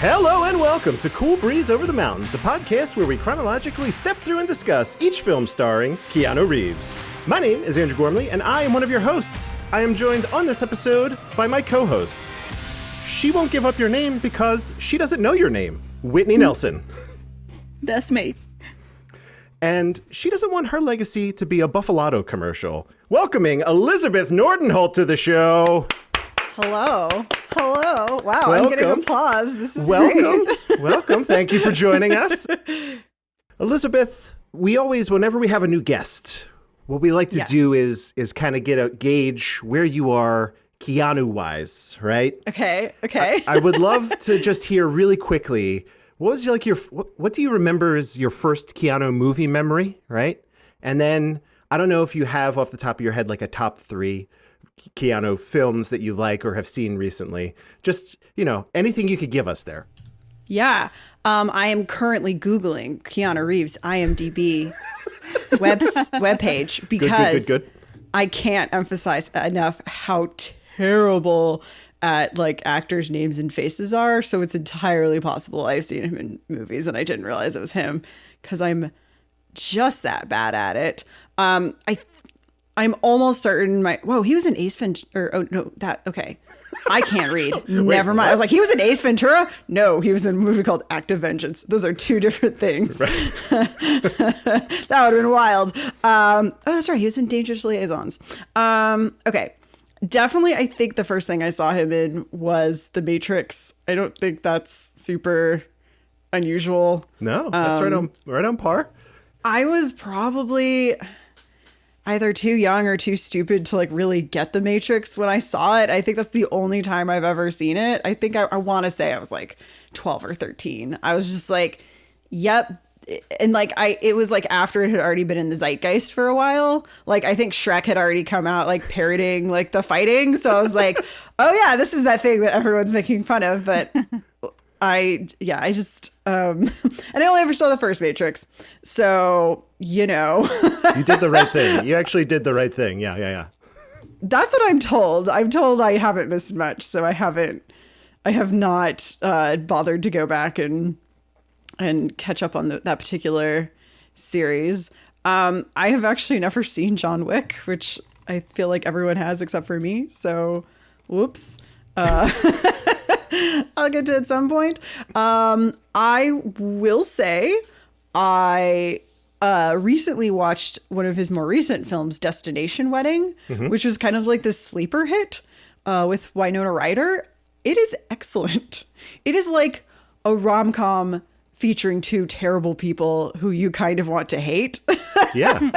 Hello and welcome to Cool Breeze Over the Mountains, a podcast where we chronologically step through and discuss each film starring Keanu Reeves. My name is Andrew Gormley, and I am one of your hosts. I am joined on this episode by my co-hosts. She won't give up your name because she doesn't know your name, Whitney Nelson. That's me. And she doesn't want her legacy to be a Buffalado commercial. Welcoming Elizabeth Nordenholt to the show. Hello. Wow, welcome. I'm getting applause. This is welcome. great. Welcome. Thank you for joining us. Elizabeth, we always, whenever we have a new guest, what we like to do is kind of get a gauge where you are Keanu-wise, right? Okay. I would love to just hear really quickly, what was like what do you remember as your first Keanu movie memory, right? And then, I don't know if you have off the top of your head like a top 3 Keanu films that you like or have seen recently. Just, anything you could give us there. Yeah. I am currently Googling Keanu Reeves IMDb webpage because good. I can't emphasize enough how terrible at like actors' names and faces are. So it's entirely possible I've seen him in movies and I didn't realize it was him because I'm just that bad at it. I'm almost certain he was in Ace Ventura. Okay. I can't read. Never mind. I was like, he was in Ace Ventura? No, he was in a movie called Act of Vengeance. Those are two different things. Right. That would have been wild. That's right. He was in Dangerous Liaisons. Okay. Definitely, I think the first thing I saw him in was The Matrix. I don't think that's super unusual. No, that's right on par. I was probably either too young or too stupid to like really get The Matrix when I saw it. I think that's the only time I've ever seen it. I think I want to say I was like 12 or 13. I was just like, yep. And like it was like after it had already been in the zeitgeist for a while. Like I think Shrek had already come out like parroting like the fighting. So I was like, oh yeah, this is that thing that everyone's making fun of. But I just and I only ever saw the first Matrix. So, You did the right thing. You actually did the right thing. Yeah. That's what I'm told. I'm told I haven't missed much. So I have not bothered to go back and catch up on that particular series. I have actually never seen John Wick, which I feel like everyone has except for me. So, whoops. I'll get to it at some point. I will say I recently watched one of his more recent films, Destination Wedding, which was kind of like this sleeper hit with Winona Ryder. It is excellent. It is like a rom-com featuring 2 terrible people who you kind of want to hate. Yeah.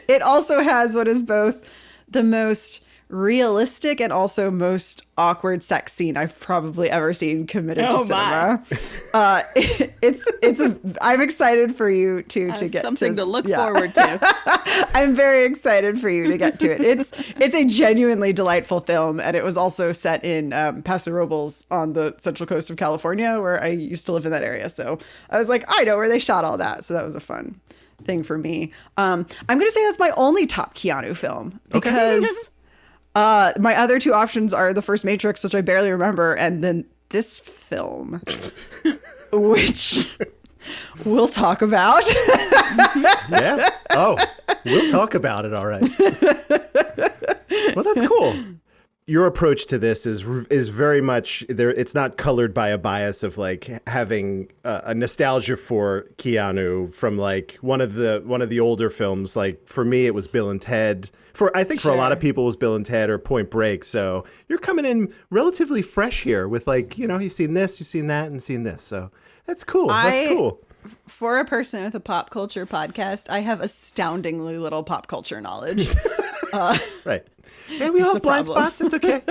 It also has what is both the most realistic and also most awkward sex scene I've probably ever seen committed to cinema. I'm excited for you to get something to look forward to. I'm very excited for you to get to it. It's a genuinely delightful film, and it was also set in Paso Robles on the central coast of California, where I used to live in that area. So I was like, I know where they shot all that. So that was a fun thing for me. I'm going to say that's my only top Keanu film because my other 2 options are the first Matrix, which I barely remember, and then this film, which we'll talk about. Yeah. Oh, we'll talk about it. All right. Well, that's cool. Your approach to this is very much there. It's not colored by a bias of like having a nostalgia for Keanu from like one of the older films. Like for me, it was Bill and Ted. I think for a lot of people, it was Bill and Ted or Point Break. So you're coming in relatively fresh here with like you've seen this, you've seen that, and seen this. So that's cool. That's cool. For a person with a pop culture podcast, I have astoundingly little pop culture knowledge. Right. And we all have blind spots. It's okay.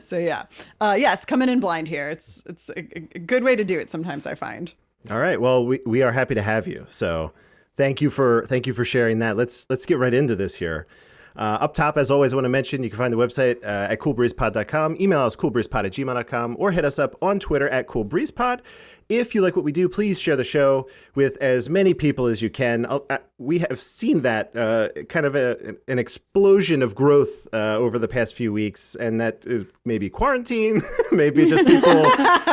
So yeah. Yes, coming in blind here. It's a good way to do it sometimes, I find. All right. Well, we are happy to have you. So thank you for sharing that. Let's get right into this here. Up top, as always, I want to mention you can find the website at coolbreezepod.com. Email us coolbreezepod@gmail.com or hit us up on Twitter at coolbreezepod. If you like what we do, please share the show with as many people as you can. We have seen that kind of an explosion of growth over the past few weeks, and that is maybe quarantine, maybe just people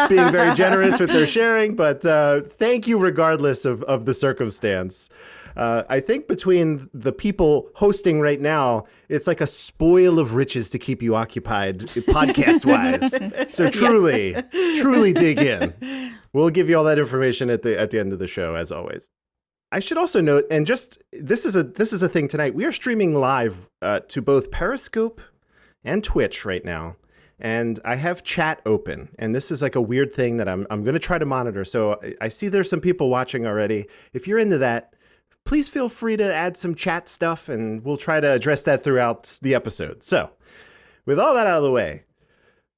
being very generous with their sharing. But thank you regardless of the circumstance. I think between the people hosting right now, it's like a spoil of riches to keep you occupied podcast-wise. So truly dig in. We'll give you all that information at the end of the show, as always. I should also note, and just this is a thing tonight. We are streaming live to both Periscope and Twitch right now, and I have chat open. And this is like a weird thing that I'm going to try to monitor. So I see there's some people watching already. If you're into that, please feel free to add some chat stuff, and we'll try to address that throughout the episode. So, with all that out of the way,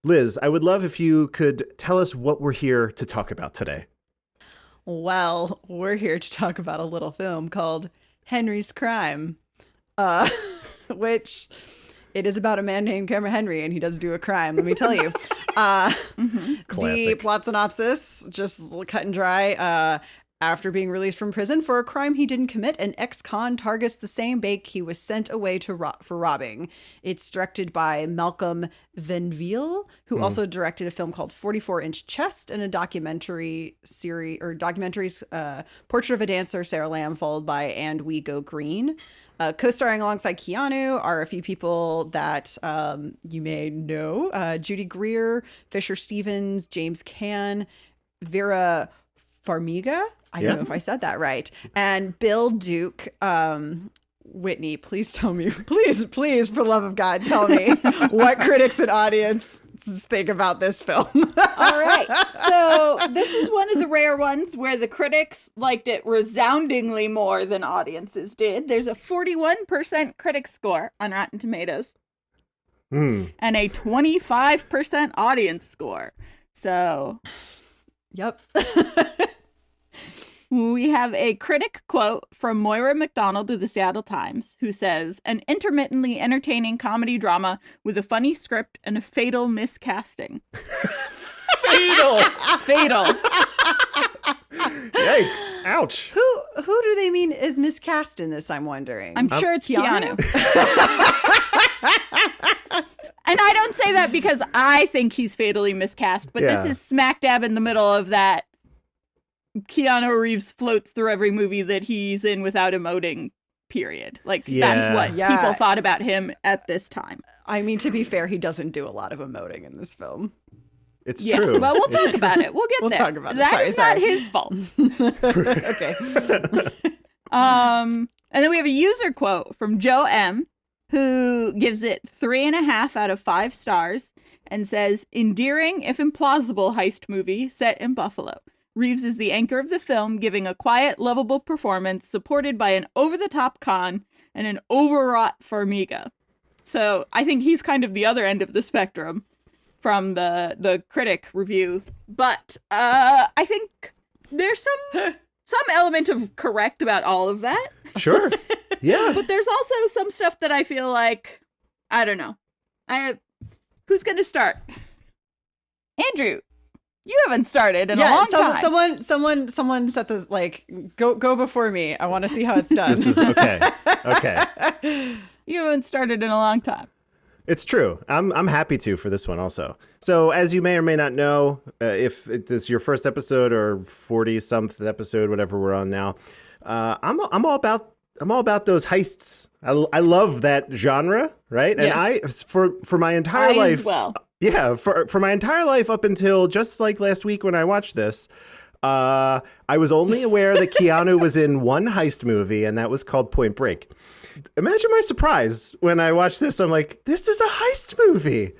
Liz, I would love if you could tell us what we're here to talk about today. Well, we're here to talk about a little film called Henry's Crime, which it is about a man named Cameron Henry, and he does do a crime, let me tell you. The Classic. plot synopsis, just cut and dry. After being released from prison for a crime he didn't commit, an ex-con targets the same bank he was sent away for robbing. It's directed by Malcolm Venville, who also directed a film called 44-Inch Chest and a documentaries, Portrait of a Dancer, Sarah Lamb, followed by And We Go Green. Co-starring alongside Keanu are a few people that you may know. Judy Greer, Fisher Stevens, James Caan, Vera Farmiga. I don't know if I said that right. And Bill Duke. Whitney, please tell me, please, for love of God, tell me what critics and audience think about this film. All right. So this is one of the rare ones where the critics liked it resoundingly more than audiences did. There's a 41% critic score on Rotten Tomatoes and a 25% audience score. So, Yep. we have a critic quote from Moira McDonald of the Seattle Times, who says, "An intermittently entertaining comedy drama with a funny script and a fatal miscasting." Fatal! Fatal. Yikes. Ouch. Who do they mean is miscast in this, I'm wondering? I'm sure it's Keanu. And I don't say that because I think he's fatally miscast, but Yeah. this is smack dab in the middle of that Keanu Reeves floats through every movie that he's in without emoting period. Like, that's what Yeah. people thought about him at this time. I mean, to be fair, he doesn't do a lot of emoting in this film. It's Yeah, true. well, we'll talk about it. We'll get We'll there. talk about it. That Sorry, is sorry. not his fault. Okay. And then we have a user quote from Joe M., who gives it 3.5 out of 5 stars and says, "Endearing, if implausible, heist movie set in Buffalo. Reeves is the anchor of the film, giving a quiet, lovable performance supported by an over-the-top con and an overwrought Farmiga." So I think he's kind of the other end of the spectrum from the critic review. But I think there's some element of correct about all of that. Sure. Yeah. But there's also some stuff that I feel like, I don't know. Who's going to start? Andrew, you haven't started in a long time. Someone set this, like, go before me. I want to see how it's done. This is okay. Okay. You haven't started in a long time. It's true. I'm happy to for this one also. So as you may or may not know, if this is your first episode or 40-someth episode, whatever we're on now, I'm all about those heists. I love that genre, right? And Yes. for my entire life, as well. Yeah, for my entire life up until just like last week when I watched this, I was only aware that Keanu was in one heist movie, and that was called Point Break. Imagine my surprise when I watched this. I'm like, this is a heist movie.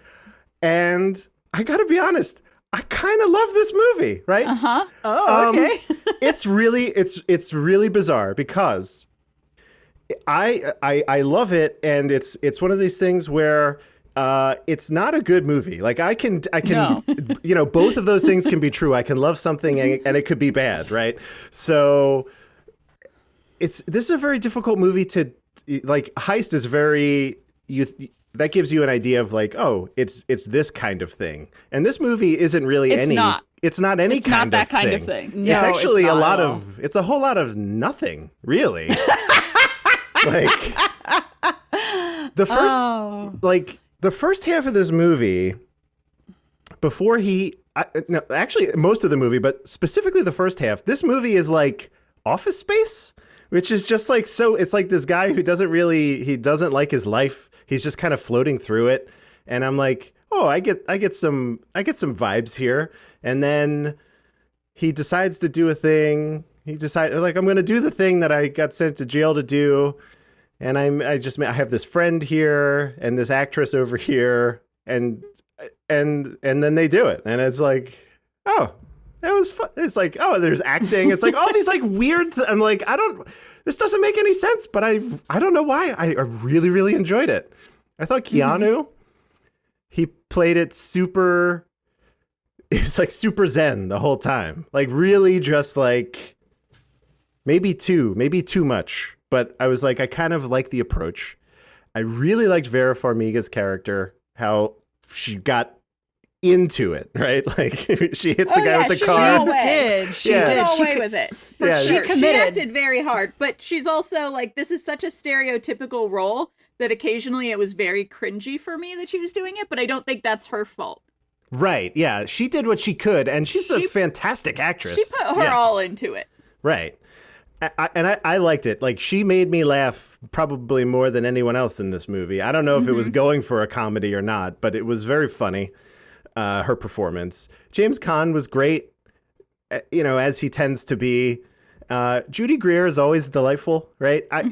And I got to be honest, I kind of love this movie, right? Uh-huh. Oh, okay. It's really bizarre because I love it, and it's one of these things where it's not a good movie. Like I can No. Both of those things can be true. I can love something and it could be bad, right? So this is a very difficult movie like heist is very that gives you an idea of like, oh, it's this kind of thing. And this movie isn't really It's not. It's not any It's kind not that of kind thing. of thing. It's No, actually it's a not lot at all. of it's a whole lot of nothing, really. Like the first half of this movie, before no, actually most of the movie, but specifically the first half, this movie is like Office Space, which is just like, so it's like this guy who he doesn't like his life. He's just kind of floating through it. And I'm like, oh, I get some vibes here. And then he decides to do a thing. He decides, like, I'm going to do the thing that I got sent to jail to do. And I have this friend here and this actress over here, and then they do it, and it's like, oh, that was fun. It's like, oh, there's acting. It's like all these like weird. I'm like, this doesn't make any sense, but I don't know why. I really, really enjoyed it. I thought Keanu, he played it super. It was like super zen the whole time. Like really, just like maybe too much. But I was like, I kind of like the approach. I really liked Vera Farmiga's character, how she got into it, right? Like she hits the guy with the car. She She did. got She away could- with it. Yeah. She She committed. acted very hard, but she's also like, this is such a stereotypical role that occasionally it was very cringy for me that she was doing it, but I don't think that's her fault. Right. Yeah. She did what she could, and she's a She- fantastic actress. She put her all into it. Right. I liked it. Like, she made me laugh probably more than anyone else in this movie. I don't know if it was going for a comedy or not, but it was very funny, her performance. James Caan was great, as he tends to be. Judy Greer is always delightful, right? I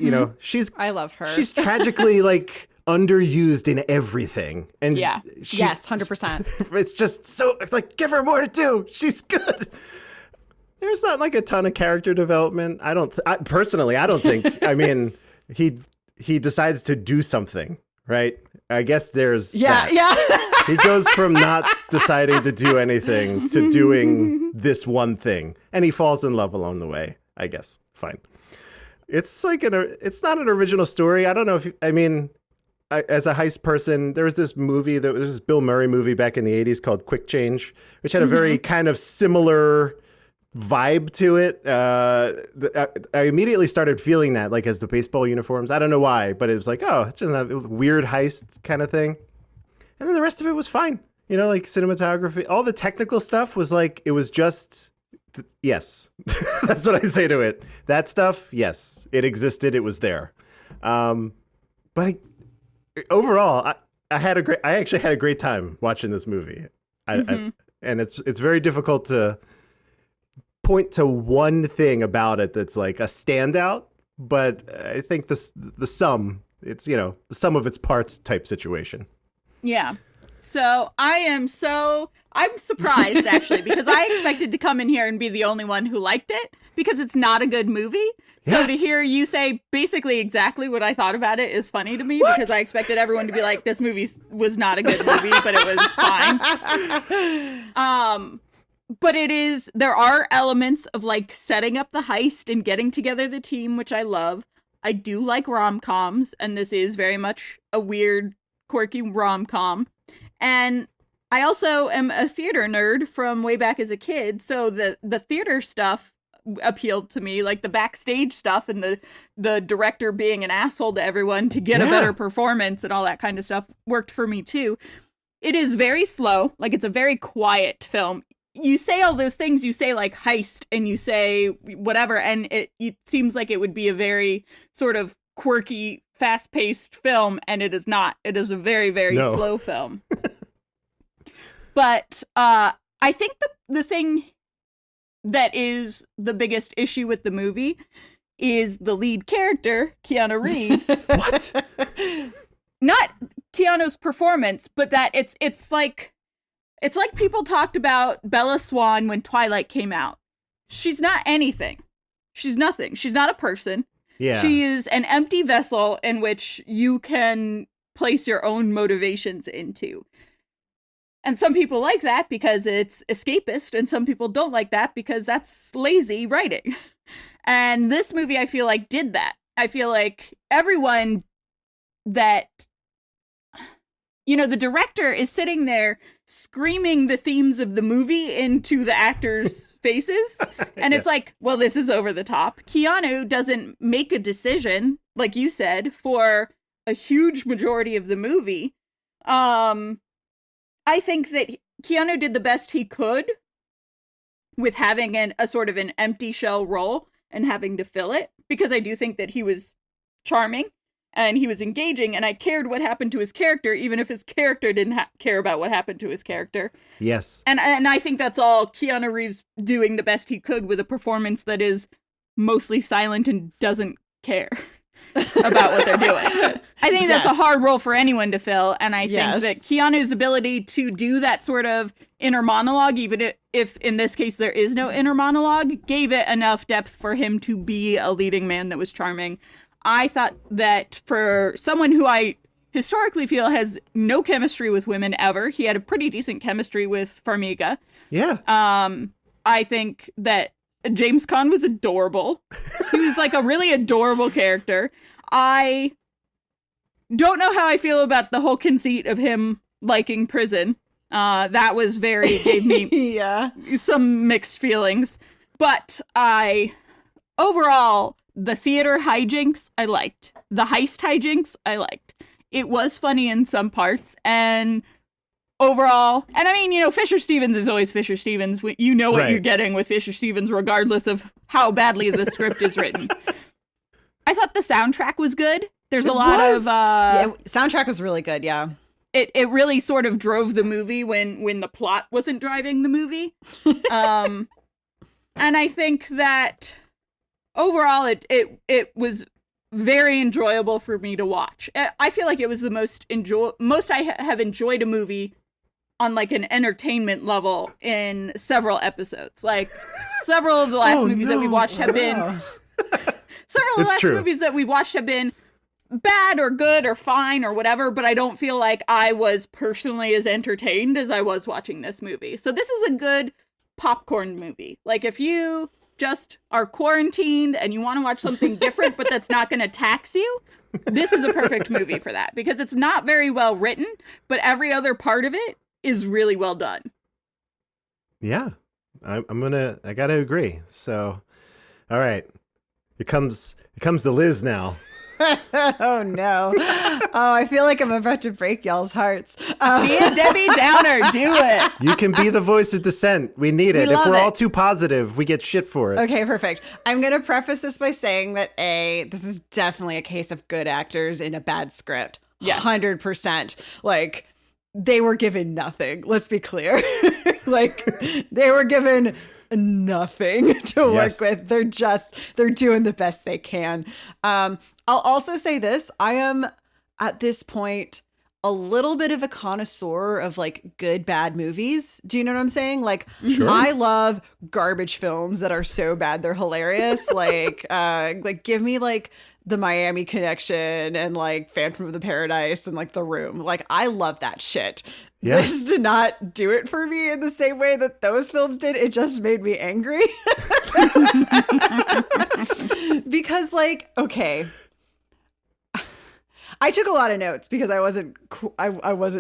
love her. She's tragically, like, underused in everything. And Yeah. Yes, 100%. it's just so, it's like, give her more to do. She's good. There's not like a ton of character development. Personally, I don't think. I mean, he decides to do something, right? I guess there's that. Yeah. He goes from not deciding to do anything to doing this one thing, and he falls in love along the way. I guess. Fine. It's like it's not an original story. I don't know if as a heist person, there was this movie there was this Bill Murray movie back in the 80s called Quick Change, which had a very kind of similar vibe to it. I immediately started feeling that, like, as the baseball uniforms. I don't know why, but it was like, oh, it's just a weird heist kind of thing. And then the rest of it was fine. Like cinematography, all the technical stuff was like, it was just, yes. That's what I say to it. That stuff, yes, it existed. It was there. But overall, I actually had a great time watching this movie. And it's very difficult to point to one thing about it that's like a standout, but I think the sum, it's the sum of its parts type situation. Yeah. So I'm surprised actually, because I expected to come in here and be the only one who liked it, because it's not a good movie. So Yeah. to hear you say basically exactly what I thought about it is funny to me, because I expected everyone to be like, this movie was not a good movie, but it was fine. But there are elements of like setting up the heist and getting together the team, which I love. I do like rom-coms, and this is very much a weird, quirky rom-com. And I also am a theater nerd from way back as a kid, so the theater stuff appealed to me, like the backstage stuff and the director being an asshole to everyone to get a better performance and all that kind of stuff worked for me too. It is very slow, like it's a very quiet film. You say all those things, you say like heist and you say whatever, and it seems like it would be a very sort of quirky, fast-paced film, and it is not. It is a very, very slow film. But I think the thing that is the biggest issue with the movie is the lead character, Keanu Reeves. What? Not Keanu's performance, but that it's like people talked about Bella Swan when Twilight came out. She's not anything. She's nothing. She's not a person. Yeah. She is an empty vessel in which you can place your own motivations into. And some people like that because it's escapist, and some people don't like that because that's lazy writing. And this movie, I feel like, did that. I feel like everyone that, the director is sitting there screaming the themes of the movie into the actors' faces. And it's like, well, this is over the top. Keanu doesn't make a decision, like you said, for a huge majority of the movie. I think that Keanu did the best he could with having a sort of an empty shell role and having to fill it, because I do think that he was charming and he was engaging, and I cared what happened to his character, even if his character didn't care about what happened to his character. Yes. And I think that's all Keanu Reeves doing the best he could with a performance that is mostly silent and doesn't care about what they're doing. I think that's a hard role for anyone to fill, and I think that Keanu's ability to do that sort of inner monologue, even if in this case there is no inner monologue, gave it enough depth for him to be a leading man that was charming. I thought that for someone who I historically feel has no chemistry with women ever, he had a pretty decent chemistry with Farmiga. Yeah. I think that James Caan was adorable. He was like a really adorable character. I don't know how I feel about the whole conceit of him liking prison. That was gave me some mixed feelings. But overall, the theater hijinks, I liked. The heist hijinks, I liked. It was funny in some parts, and overall, and I mean, Fisher Stevens is always Fisher Stevens. You know what you're getting with Fisher Stevens, regardless of how badly the script is written. I thought the soundtrack was good. There's a lot of... soundtrack was really good, yeah. It really sort of drove the movie when the plot wasn't driving the movie. And I think that overall, it was very enjoyable for me to watch. I feel like it was the most I have enjoyed a movie on like an entertainment level in several episodes. Like several of the last movies that we watched have been movies that we watched have been bad or good or fine or whatever, but I don't feel like I was personally as entertained as I was watching this movie. So this is a good popcorn movie. Like if you just are quarantined and you want to watch something different but that's not going to tax you, this is a perfect movie for that, because it's not very well written, but every other part of it is really well done. Yeah, I gotta agree. So, all right, it comes to Liz now. Oh no. Oh, I feel like I'm about to break y'all's hearts. Be a Debbie Downer. Do it. You can be the voice of dissent. We need it. If we're all too positive, we get shit for it. Okay, perfect. I'm going to preface this by saying that this is definitely a case of good actors in a bad script. Yes. 100%. Like, they were given nothing. Let's be clear. Like, they were given nothing to work with. They're doing the best they can. I'll also say this. I am at this point a little bit of a connoisseur of like good, bad movies. Do you know what I'm saying? Like, sure. I love garbage films that are so bad they're hilarious. like give me like The Miami Connection and like Phantom of the Paradise and like The Room. Like, I love that shit. Yeah. This did not do it for me in the same way that those films did. It just made me angry. Because like, okay, I took a lot of notes because I wasn't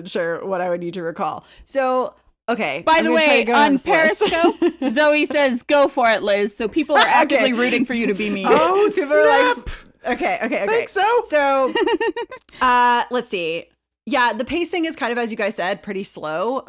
sure what I would need to recall. So, okay. By the way, on Periscope, Zoe says, "Go for it, Liz." So people are actively rooting for you to be mean. Oh, snap! Okay. Think so? So, let's see. Yeah, the pacing is kind of, as you guys said, pretty slow.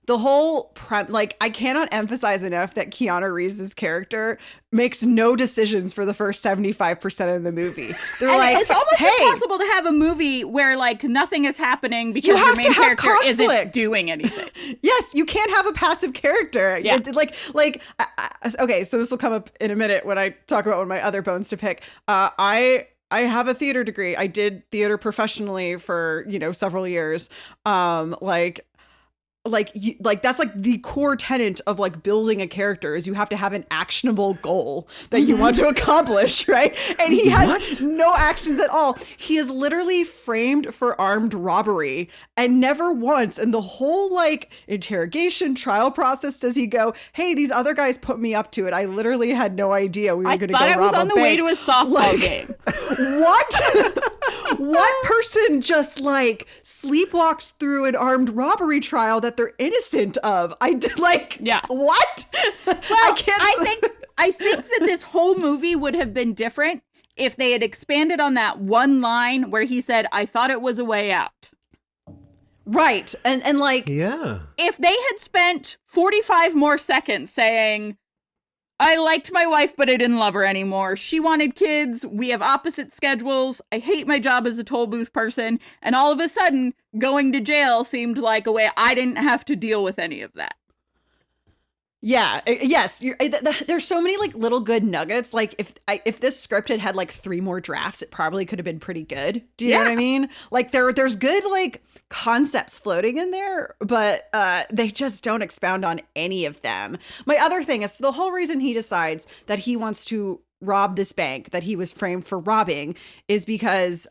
The whole I cannot emphasize enough that Keanu Reeves' character makes no decisions for the first 75% of the movie. They're like, it's almost impossible to have a movie where like nothing is happening because your main character isn't doing anything. Yes, you can't have a passive character. Yeah. Okay, so this will come up in a minute when I talk about one of my other bones to pick. I have a theater degree. I did theater professionally for, several years. That's like the core tenet of like building a character is you have to have an actionable goal that you want to accomplish, right? And he has no actions at all. He is literally framed for armed robbery, and never once in the whole like interrogation trial process does he go, "Hey, these other guys put me up to it. I literally had no idea we were going to go rob a bank." I thought I was on the way to a softball game. what? What person just like sleepwalks through an armed robbery trial that they're innocent of? Yeah. What? Well, I think that this whole movie would have been different if they had expanded on that one line where he said, "I thought it was a way out." Right. And like, Yeah. If they had spent 45 more seconds saying, "I liked my wife, but I didn't love her anymore. She wanted kids. We have opposite schedules. I hate my job as a toll booth person." And all of a sudden, going to jail seemed like a way I didn't have to deal with any of that. yeah, yes. There's so many like little good nuggets. Like if this script had had like 3 more drafts, it probably could have been pretty good. Do you know what I mean? Like there's good like concepts floating in there, but they just don't expound on any of them. My other thing is the whole reason he decides that he wants to rob this bank that he was framed for robbing is because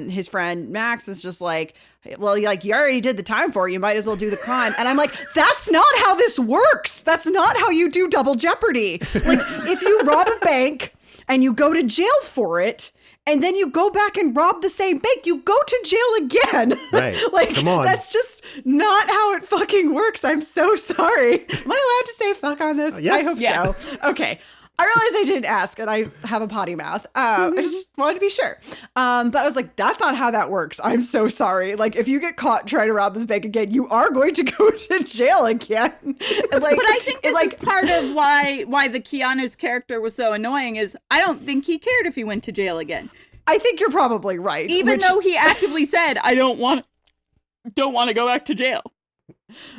his friend Max is just like, well, like you already did the time for it, you might as well do the crime. And I'm like, that's not how this works. That's not how you do double jeopardy. Like if you rob a bank and you go to jail for it, and then you go back and rob the same bank, you go to jail again. Right. Like, come on. that's just not how it fucking works. I'm so sorry. Am I allowed to say fuck on this? Yes. I hope Yes. so. Okay. I realized I didn't ask, and I have a potty mouth. I just wanted to be sure. But I was like, that's not how that works. I'm so sorry. Like, if you get caught trying to rob this bank again, you are going to go to jail again. And like, But I think this is part of why the Keanu's character was so annoying is I don't think he cared if he went to jail again. I think you're probably right. Even though he actively said, I don't want to go back to jail.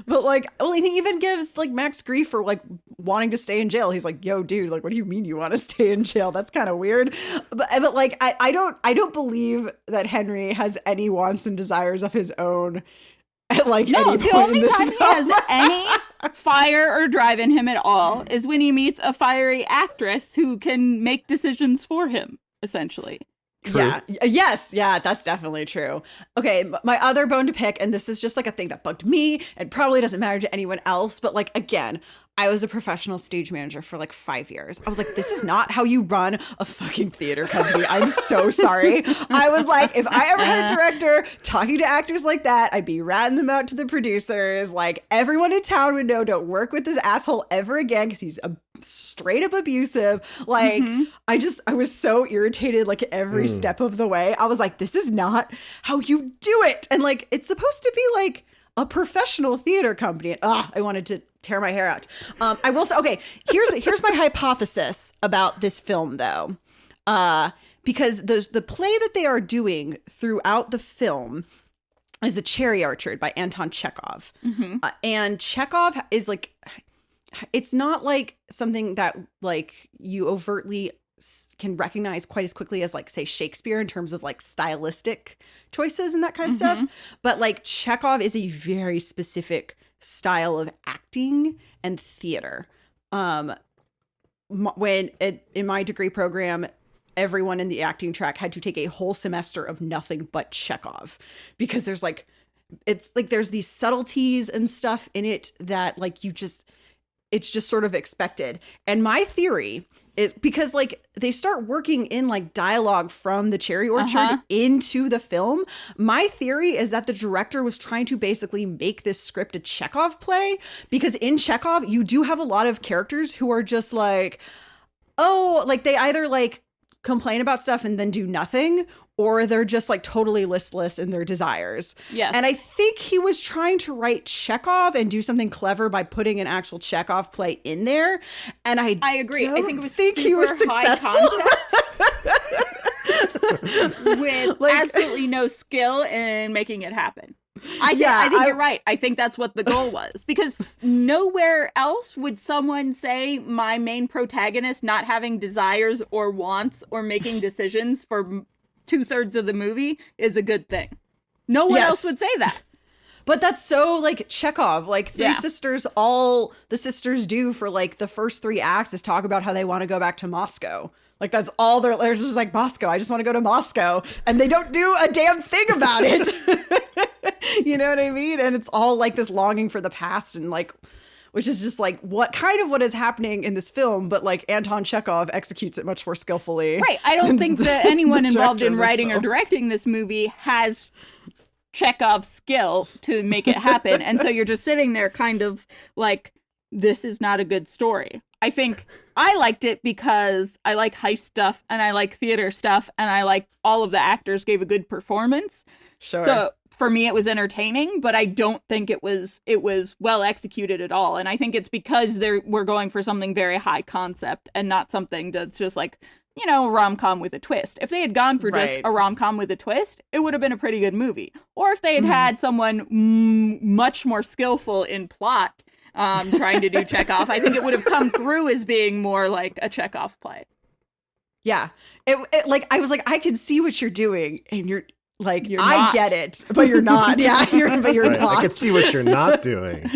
But like, well, and he even gives like Max grief for like wanting to stay in jail. He's like, "Yo, dude, like, what do you mean you want to stay in jail? That's kind of weird." But like, I don't believe that Henry has any wants and desires of his own. At like No, any the point only in this time he film. has any fire or drive in him at all is when he meets a fiery actress who can make decisions for him, essentially. True. Yeah. Yes. Yeah, that's definitely true. Okay. My other bone to pick, and this is just like a thing that bugged me and probably doesn't matter to anyone else, but like, again, I was a professional stage manager for like 5 years. I was like, this is not how you run a fucking theater company. I'm so sorry. I was like, if I ever had a director talking to actors like that, I'd be ratting them out to the producers. Like everyone in town would know, don't work with this asshole ever again because he's straight up abusive. Like I was so irritated like every step of the way. I was like, this is not how you do it. And like, it's supposed to be like a professional theater company. I wanted to tear my hair out. I will say, okay, here's my hypothesis about this film though. Because the play that they are doing throughout the film is The Cherry Orchard by Anton Chekhov. And Chekhov is like, it's not like something that like you overtly can recognize quite as quickly as like say Shakespeare in terms of like stylistic choices and that kind of stuff. But like Chekhov is a very specific style of acting and theater. In my degree program, everyone in the acting track had to take a whole semester of nothing but Chekhov because there's like, it's like there's these subtleties and stuff in it that like it's just sort of expected. And my theory is because like they start working in like dialogue from The Cherry Orchard into the film. My theory is that the director was trying to basically make this script a Chekhov play because in Chekhov, you do have a lot of characters who are just like, oh, like they either like complain about stuff and then do nothing, or they're just like totally listless in their desires. Yes. And I think he was trying to write Chekhov and do something clever by putting an actual Chekhov play in there. And I agree. I think it was he was super high successful. with Like- absolutely no skill in making it happen. I think you're right. I think that's what the goal was because nowhere else would someone say my main protagonist not having desires or wants or making decisions for 2/3 of the movie is a good thing. No one else would say that. But that's so like Chekhov, like Three Yeah. Sisters, all the sisters do for like the first 3 acts is talk about how they want to go back to Moscow. Like that's all they're just like Moscow. I just want to go to Moscow. And they don't do a damn thing about it. You know what I mean? And it's all like this longing for the past and like which is just like what is happening in this film, but like Anton Chekhov executes it much more skillfully. Right. I don't think that anyone involved director in of this writing or film. directing this movie has Chekhov's skill to make it happen. And so you're just sitting there kind of like, this is not a good story. I think I liked it because I like heist stuff and I like theater stuff and I like all of the actors gave a good performance. Sure. So for me, it was entertaining, but I don't think it was well executed at all. And I think it's because we're going for something very high concept and not something that's just like, you know, a rom-com with a twist. If they had gone for just Right. a rom-com with a twist, it would have been a pretty good movie. Or if they had had someone much more skillful in plot trying to do Chekhov, I think it would have come through as being more like a Chekhov play. Yeah. It like I was like, I can see what you're doing, and you're like, You're I not. get it, but you're not. Yeah, but you're Right. not. I can see what you're not doing.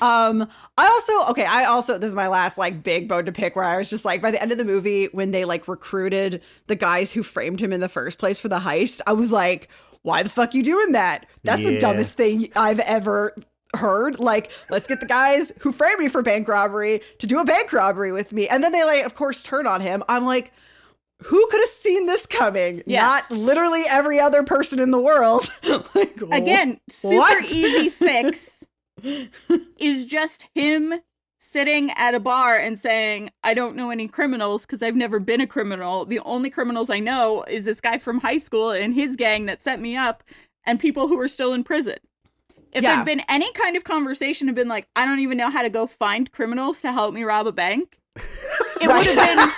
I also this is my last like big bone to pick, where I was just like, by the end of the movie, when they like recruited the guys who framed him in the first place for the heist, I was like, why the fuck you doing that? That's the Yeah. dumbest thing I've ever heard. Like, let's get the guys who framed me for bank robbery to do a bank robbery with me. And then they like, of course, turn on him. I'm like, who could have seen this coming? Yeah. Not literally every other person in the world. Like, Again, super what? easy fix is just him sitting at a bar and saying, I don't know any criminals because I've never been a criminal. The only criminals I know is this guy from high school and his gang that set me up and people who are still in prison. If Yeah. there'd been any kind of conversation and been like, I don't even know how to go find criminals to help me rob a bank, it would have been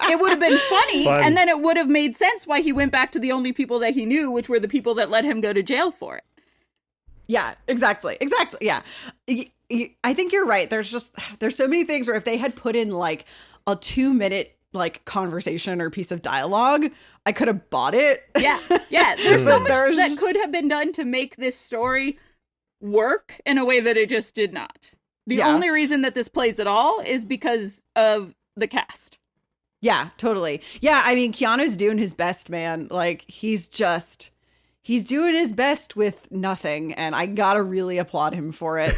it would have been funny, Fun. and then it would have made sense why he went back to the only people that he knew, which were the people that let him go to jail for it. Yeah, exactly. Yeah. I think you're right. There's so many things where if they had put in like a 2-minute like conversation or piece of dialogue, I could have bought it. Yeah. There's so But much there's that just- could have been done to make this story work in a way that it just did not. The Yeah. only reason that this plays at all is because of the cast. Yeah, totally. Yeah, I mean, Keanu's doing his best, man. Like, he's doing his best with nothing, and I gotta really applaud him for it.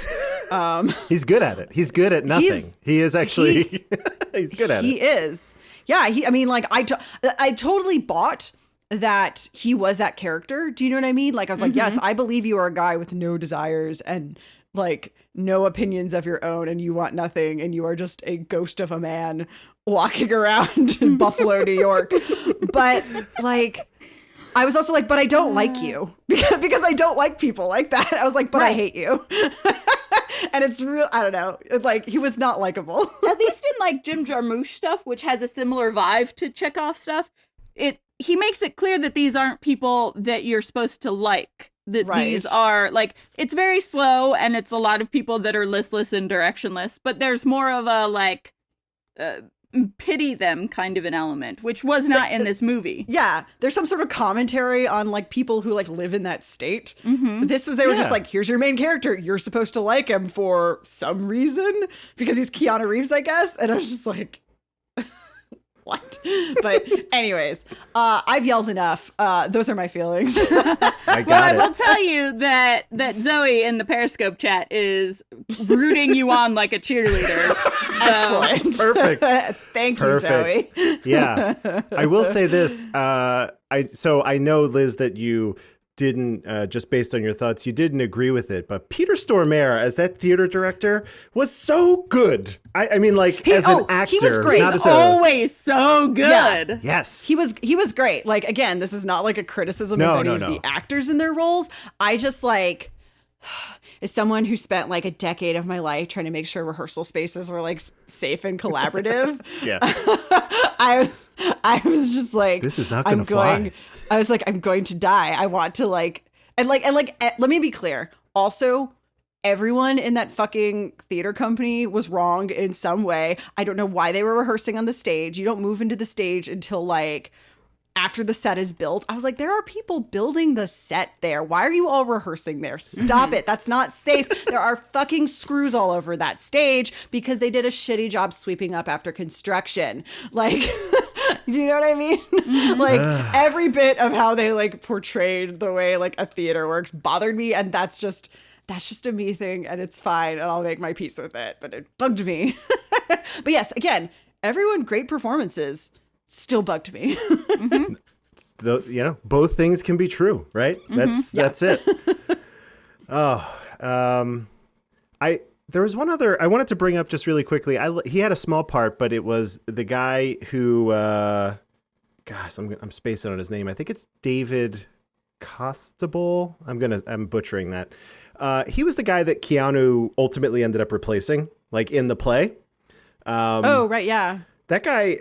He's good at it. He's good at nothing. He's- He is actually, he's good at He it. is. Yeah, I mean, like, I totally bought that he was that character. Do you know what I mean? Like, I was like, yes, I believe you are a guy with no desires and, like, no opinions of your own, and you want nothing, and you are just a ghost of a man walking around in Buffalo, New York. But, like, I was also like, but I don't like you because I don't like people like that. I was like, but I Right. hate you. And it's real. I don't know. Like, he was not likable. At least in like Jim Jarmusch stuff, which has a similar vibe to Chekhov stuff, he makes it clear that these aren't people that you're supposed to like. That Right. these are like, it's very slow and it's a lot of people that are listless and directionless, but there's more of a like pity them kind of an element, which was not in this movie. Yeah, there's some sort of commentary on like people who like live in that state. Mm-hmm. They were just Yeah. like, here's your main character. You're supposed to like him for some reason because he's Keanu Reeves, I guess. And I was just like, what? But anyways, I've yelled enough. Those are my feelings. I Well, got I it. will tell you that Zoe in the Periscope chat is rooting you on like a cheerleader. So, Excellent. Perfect. Thank Perfect. you, Zoe. Yeah. I will say this. I know, Liz, that you didn't, just based on your thoughts, you didn't agree with it. But Peter Stormare as that theater director was so good. I mean, like, as an actor. he was great. Not he's as a, always so good. Yeah. yes. He was great. Like, again, this is not like a criticism No, of any no, of no. the actors in their roles. I just like, as someone who spent like a decade of my life trying to make sure rehearsal spaces were like safe and collaborative. Yeah. I was just like, This is not gonna fly. I was like, I'm going to die. I want to like, and let me be clear. Also, everyone in that fucking theater company was wrong in some way. I don't know why they were rehearsing on the stage. You don't move into the stage until like after the set is built. I was like, there are people building the set there. Why are you all rehearsing there? Stop it. That's not safe. There are fucking screws all over that stage because they did a shitty job sweeping up after construction. Like, do you know what I mean? Like, every bit of how they like portrayed the way like a theater works bothered me. And that's that's just a me thing and it's fine and I'll make my peace with it. But it bugged me. But yes, again, everyone, great performances, still bugged me. Both things can be true, right? That's it. There was one other I wanted to bring up just really quickly. He had a small part, but it was the guy who, I'm spacing on his name. I think it's David Costable. I'm butchering that. He was the guy that Keanu ultimately ended up replacing, like in the play. Oh, right, yeah. That guy,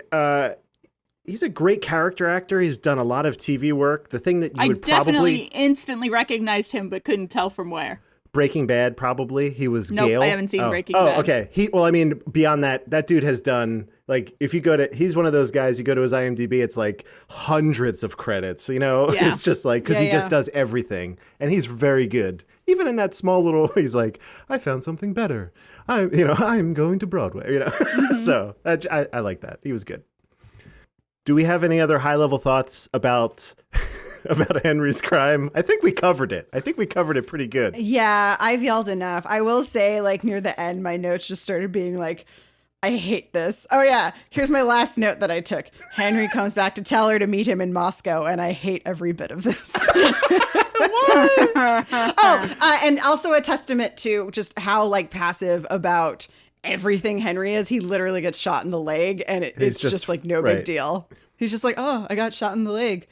he's a great character actor. He's done a lot of TV work. The thing that you would definitely probably instantly recognized him, but couldn't tell from where. Breaking Bad, probably. He was Nope, Gale. I haven't seen Breaking Bad. Oh, okay. Beyond that dude has done, like, if you he's one of those guys, you go to his IMDb, it's like hundreds of credits, Yeah. It's just like, because he just does everything. And he's very good. Even in that small little, he's like, I found something better. I'm going to Broadway, So I like that. He was good. Do we have any other high-level thoughts about Henry's crime? I think we covered it. Pretty good. Yeah, I've yelled enough. I will say, like, near the end, my notes just started being like, I hate this. Oh, yeah. Here's my last note that I took. Henry comes back to tell her to meet him in Moscow, and I hate every bit of this. And also a testament to just how, like, passive about everything Henry is. He literally gets shot in the leg, and it's just like no big deal. He's just like, oh, I got shot in the leg.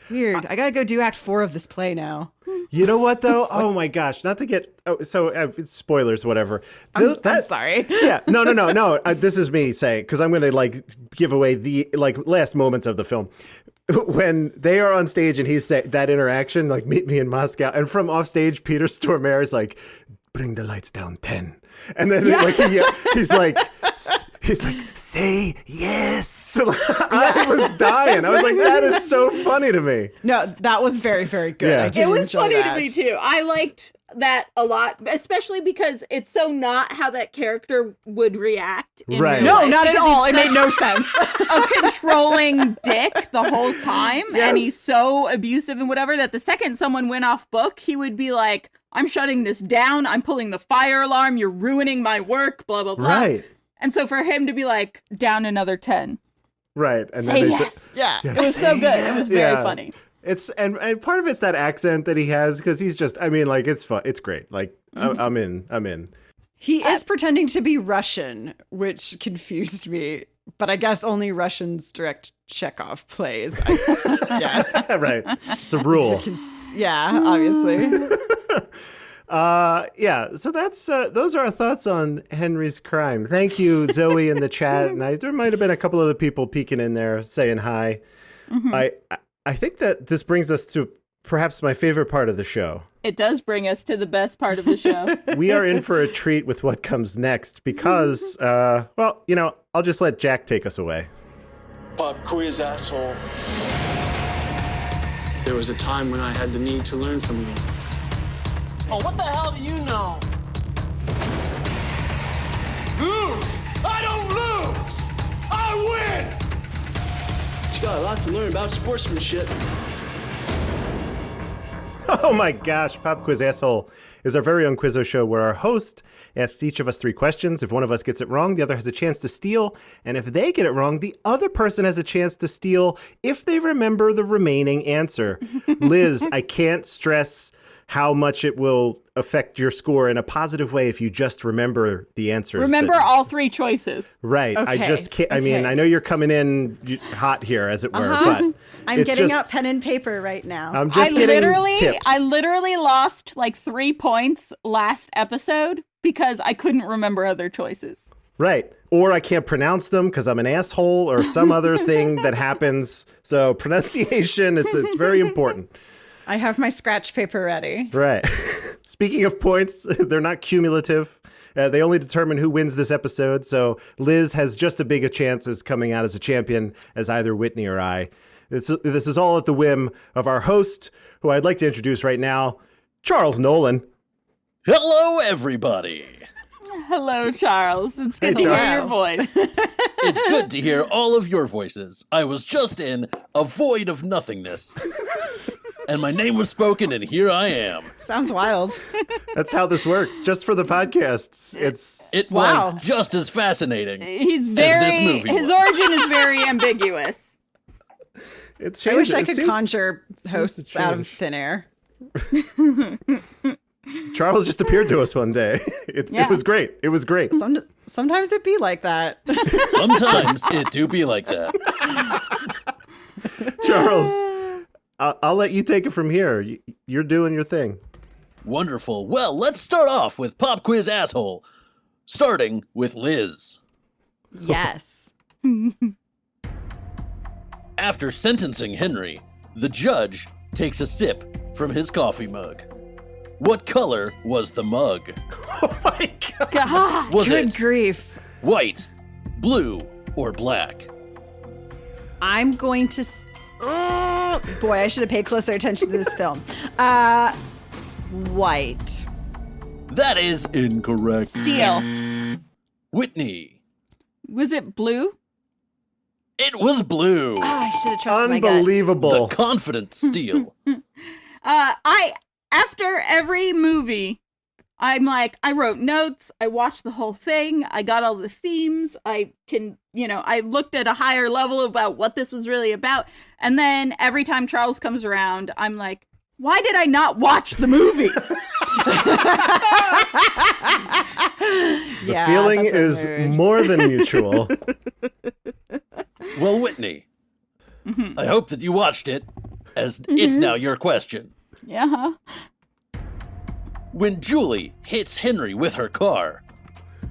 Weird. I gotta go do act 4 of this play now. You know what, though? Oh, my gosh. Not to get... it's spoilers, whatever. I'm sorry. Yeah. No. This is me saying, because I'm going to, like, give away the, like, last moments of the film. When they are on stage and he's saying that interaction, like, meet me in Moscow. And from off stage, Peter Stormare is like, bring the lights down 10. And then like he's like, say yes. I was dying. I was like, that is so funny to me. No, that was very, very good. Yeah. I It was funny that. to me too. I liked that a lot, especially because it's so not how that character would react. In Right. real No, life, not at because all. he's It made no sense. a controlling dick the whole time, and he's so abusive and whatever that the second someone went off book, he would be like, I'm shutting this down. I'm pulling the fire alarm. You're ruining my work, blah, blah, blah. Right. And so for him to be like, down another 10. Right. And Say then yes. Yeah. It was so good. It was very funny. It's and part of it's that accent that he has, because he's just, I mean, like, it's fun. It's great. Like, I'm in. He is pretending to be Russian, which confused me. But I guess only Russians direct Chekhov plays. Yes. Right. It's a rule. Yeah, obviously. So that's those are our thoughts on Henry's crime. Thank you, Zoe, in the chat. And there might have been a couple other people peeking in there saying hi. I think that this brings us to perhaps my favorite part of the show. It does bring us to the best part of the show. We are in for a treat with what comes next because, I'll just let Jack take us away. Pop quiz, asshole. There was a time when I had the need to learn from you. Oh, what the hell do you know? Lose! I don't lose! I win! You got a lot to learn about sportsmanship. Oh my gosh, Pop Quiz Asshole is our very own Quizzo show where our host asks each of us 3 questions. If one of us gets it wrong, the other has a chance to steal. And if they get it wrong, the other person has a chance to steal if they remember the remaining answer. Liz, I can't stress how much it will affect your score in a positive way if you just remember the answers. Remember all 3 choices. Right. Okay. I just can't. I mean, I know you're coming in hot here, as it were, but I'm it's getting just, out pen and paper right now. I'm just getting tips. I literally lost like 3 points last episode because I couldn't remember other choices. Right. Or I can't pronounce them because I'm an asshole or some other thing that happens. So pronunciation, it's very important. I have my scratch paper ready. Right. Speaking of points, they're not cumulative. They only determine who wins this episode. So Liz has just as big a chance as coming out as a champion as either Whitney or I. This is all at the whim of our host, who I'd like to introduce right now, Charles Nolan. Hello, everybody. Hello, Charles. It's good Hey, to hear Charles. your voice. It's good to hear all of your voices. I was just in a void of nothingness. and my name was spoken, and here I am. Sounds wild. That's how this works. Just for the podcasts. It Wow. was just as fascinating. He's this very movie his was. origin is very ambiguous. It's I wish I it could seems- conjure hosts to out of change. thin air. Charles just appeared to us one day. It was great. It was great. Sometimes it be like that. Sometimes it do be like that. Charles, I'll let you take it from here. You're doing your thing. Wonderful. Well, let's start off with Pop Quiz Asshole, starting with Liz. Yes. After sentencing Henry, the judge takes a sip from his coffee mug. What color was the mug? Oh my God. God. Was Good it grief. white, blue, or black? I'm going to. Boy, I should have paid closer attention to this film. White. That is incorrect. Steel. Whitney. Was it blue? It was blue. I should have trusted my gut. Unbelievable. The confident steal. After every movie, I'm like, I wrote notes, I watched the whole thing, I got all the themes, I looked at a higher level about what this was really about, and then every time Charles comes around, I'm like, why did I not watch the movie? The Yeah, feeling that's is weird. more than mutual. Well, Whitney, I hope that you watched it, as it's now your question. Yeah. When Julie hits Henry with her car,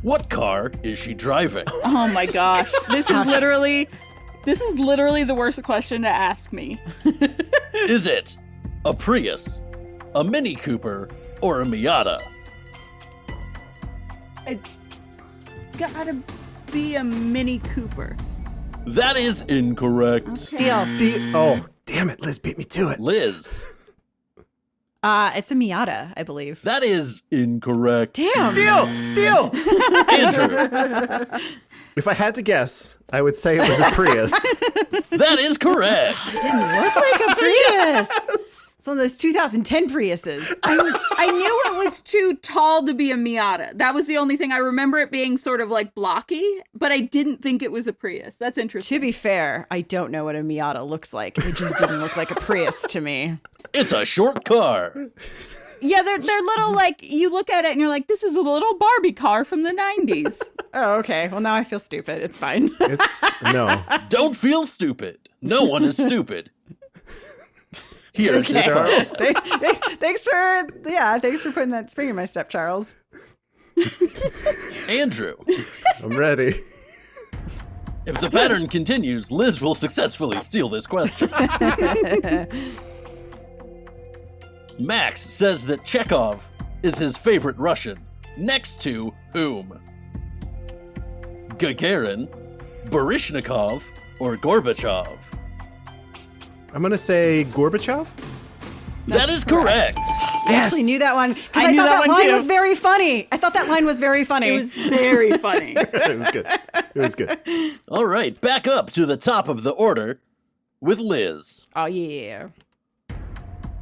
what car is she driving? Oh my gosh. This is literally the worst question to ask me. Is it a Prius, a Mini Cooper, or a Miata? It's gotta be a Mini Cooper. That is incorrect. Steel. Oh, damn it. Liz beat me to it. Liz, It's a Miata, I believe. that is incorrect. Damn. Steal! Andrew, If I had to guess, I would say it was a Prius. that is correct. Didn't look like a Prius. It's one of those 2010 Priuses. I knew it was too tall to be a Miata. That was the only thing. I remember it being sort of like blocky, but I didn't think it was a Prius. That's interesting. To be fair, I don't know what a Miata looks like. It just didn't look like a Prius to me. It's a short car. Yeah, they're little, like, you look at it and you're like, this is a little Barbie car from the 90s. Oh, okay. Well, now I feel stupid. It's fine. No. Don't feel stupid. No one is stupid. Here at this part. Thanks for putting that spring in my step, Charles. Andrew, I'm ready. if the pattern continues, Liz will successfully steal this question. Max says that Chekhov is his favorite Russian, next to whom? Gagarin, Baryshnikov, or Gorbachev? I'm going to say Gorbachev? That is correct. I actually knew that one because I I knew thought that that one line too. was very funny. I thought that line was very funny. It was very funny. It was good. It was good. All right, back up to the top of the order with Liz. Oh, yeah.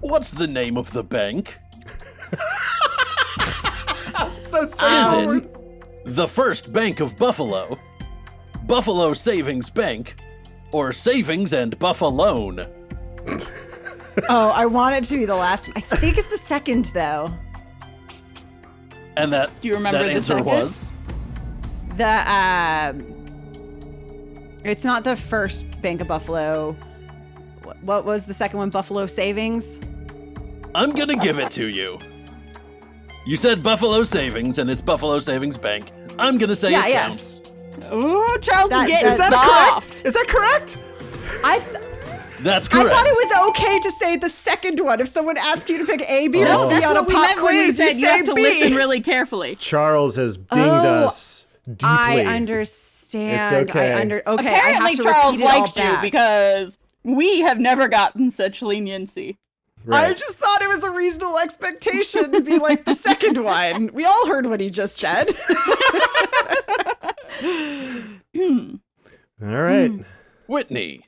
What's the name of the bank? So Is strange. it the First Bank of Buffalo, Buffalo Savings Bank, or Savings and Buffalone? Oh, I want it to be the last one. I think it's the second, though. And that, Do you remember that the answer second? was? It's not the first Bank of Buffalo. What was the second one? Buffalo Savings? I'm gonna give it to you. You said Buffalo Savings, and it's Buffalo Savings Bank. I'm gonna say Yeah, it yeah. counts. Ooh, Charles That- is getting is that soft. Is that correct? That's I correct. thought it was okay to say the second one. If someone asked you to pick A, B, or Oh. C That's on a what we pop meant when we quiz, said you say have to B. listen really carefully. Charles has dinged Oh, us deeply. I understand. It's okay. Okay, I Apparently, have to Charles repeat it all likes you back. because we have never gotten such leniency. Right. I just thought it was a reasonable expectation to be like the second one. We all heard what he just said. All right. Whitney.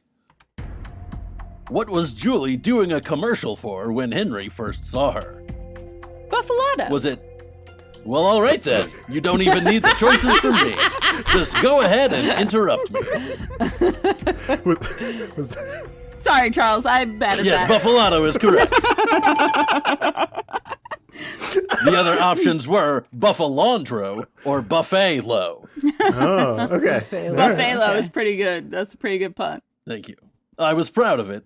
What was Julie doing a commercial for when Henry first saw her? Buffalata. Was it... Well, all right then. You don't even need the choices from me. Just go ahead and interrupt me. Was- Sorry, Charles. I'm bad at Yes, that. Buffalado is correct. The other options were Buffalondro or Buffalo. Oh, okay. Buffalo is pretty good. That's a pretty good pun. Thank you. I was proud of it,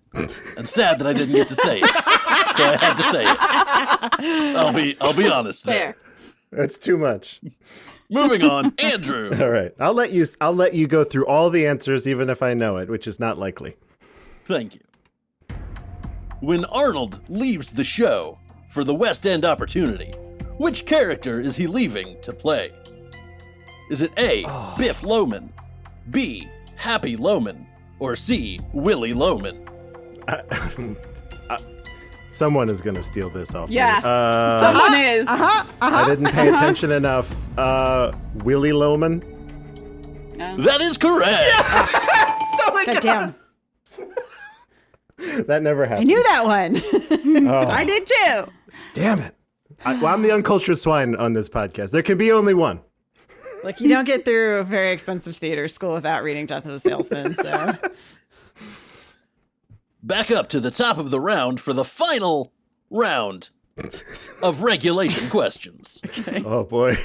and sad that I didn't get to say it, so I had to say it. I'll be honest there. Fair. That's too much. Moving on, Andrew. All right. I'll let you go through all the answers even if I know it, which is not likely. Thank you. When Arnold leaves the show for the West End opportunity, which character is he leaving to play? Is it A, Biff Loman, B, Happy Loman, or C, Willie Loman? Someone is going to steal this off Yeah. me. Someone is. I didn't pay attention enough. Willie Loman? That is correct. God damn. That never I happened. knew that one. I did too. Damn it. I'm the uncultured swine on this podcast. There can be only one. Like, you don't get through a very expensive theater school without reading Death of a Salesman, so. Back up to the top of the round for the final round of regulation questions. Oh, boy.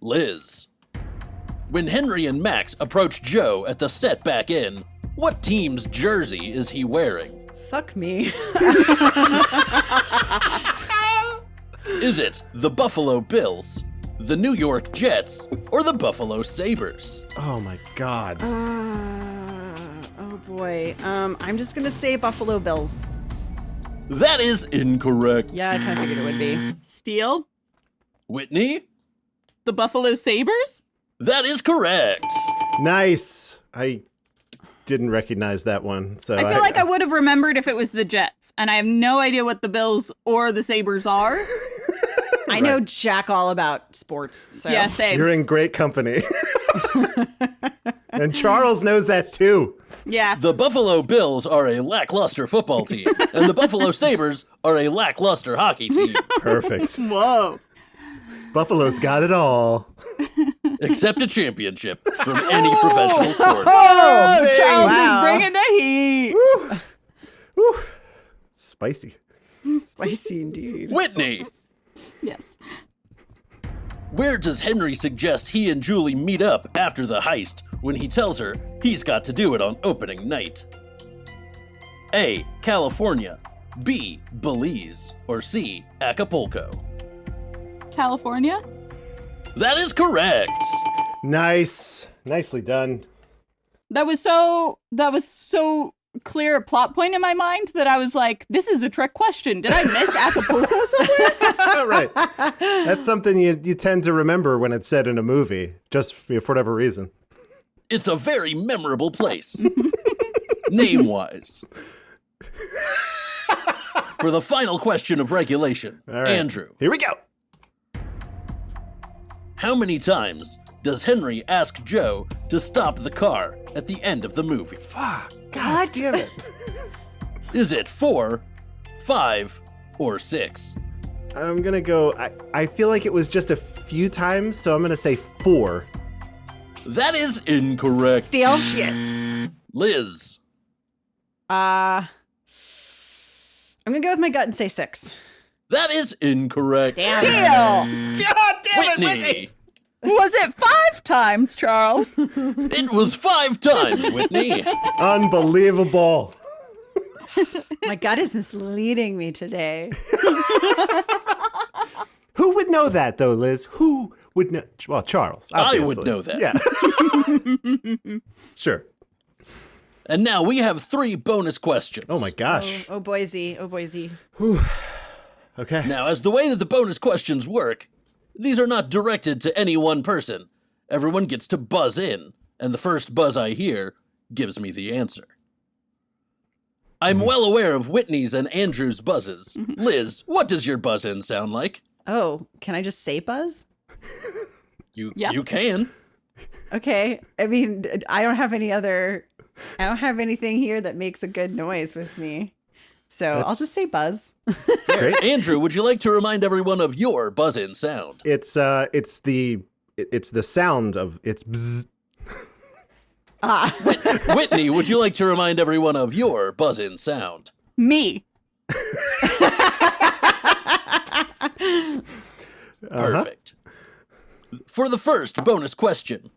Liz. When Henry and Max approach Joe at the set back in, what team's jersey is he wearing? Fuck me. Is it the Buffalo Bills, the New York Jets, or the Buffalo Sabres? Oh, my God. Oh boy. I'm just gonna say Buffalo Bills. That is incorrect. Yeah, I kind of figured it would be. Steele? Whitney? The Buffalo Sabres? That is correct. Nice. I didn't recognize that one. So I feel like I would have remembered if it was the Jets, and I have no idea what the Bills or the Sabres are. I know jack all about sports. So. Yeah, same. You're in great company. And Charles knows that too. Yeah. The Buffalo Bills are a lackluster football team, and the Buffalo Sabres are a lackluster hockey team, Perfect. Whoa. Buffalo's got it all. except a championship from any professional sport. Oh, Charles Wow. is bringing the heat. Whew. Spicy. Spicy indeed. Whitney, Yes. where does Henry suggest he and Julie meet up after the heist when he tells her he's got to do it on opening night? A, California, B, Belize, or C, Acapulco? California? That is correct. Nice. Nicely done. That was so clear a plot point in my mind that I was like, this is a trick question. Did I miss Acapulco somewhere? Right. That's something you tend to remember when it's said in a movie, just for whatever reason. It's a very memorable place, name-wise. For the final question of regulation, All right. Andrew, Here we go. how many times does Henry ask Joe to stop the car at the end of the movie? Fuck. God damn it. Is it 4, 5, or 6? I'm going to go. I feel like it was just a few times, so I'm going to say 4. That is incorrect. Steal? Liz, I'm gonna go with my gut and say 6. that is incorrect. Deal. Whitney, Was it 5 times, Charles? it was 5 times, Whitney. Unbelievable. My gut is misleading me today. Who would know that, though, Liz? Who would know? Well, Charles. I Obviously. would know that. Yeah. Sure. And now we have 3 bonus questions. Oh, my gosh. Oh Boise. Oh Boise. Okay. Now, as the way that the bonus questions work, these are not directed to any one person. Everyone gets to buzz in, and the first buzz I hear gives me the answer. I'm well aware of Whitney's and Andrew's buzzes. Liz, what does your buzz in sound like? Oh, can I just say Buzz? You Yeah. you can. Okay. I mean, I don't have anything here that makes a good noise with me. So I'll just say buzz. Great. Andrew, would you like to remind everyone of your buzz-in sound? It's the sound of it's bzz. Whitney, would you like to remind everyone of your buzz-in sound? Me. Perfect. For the first bonus question,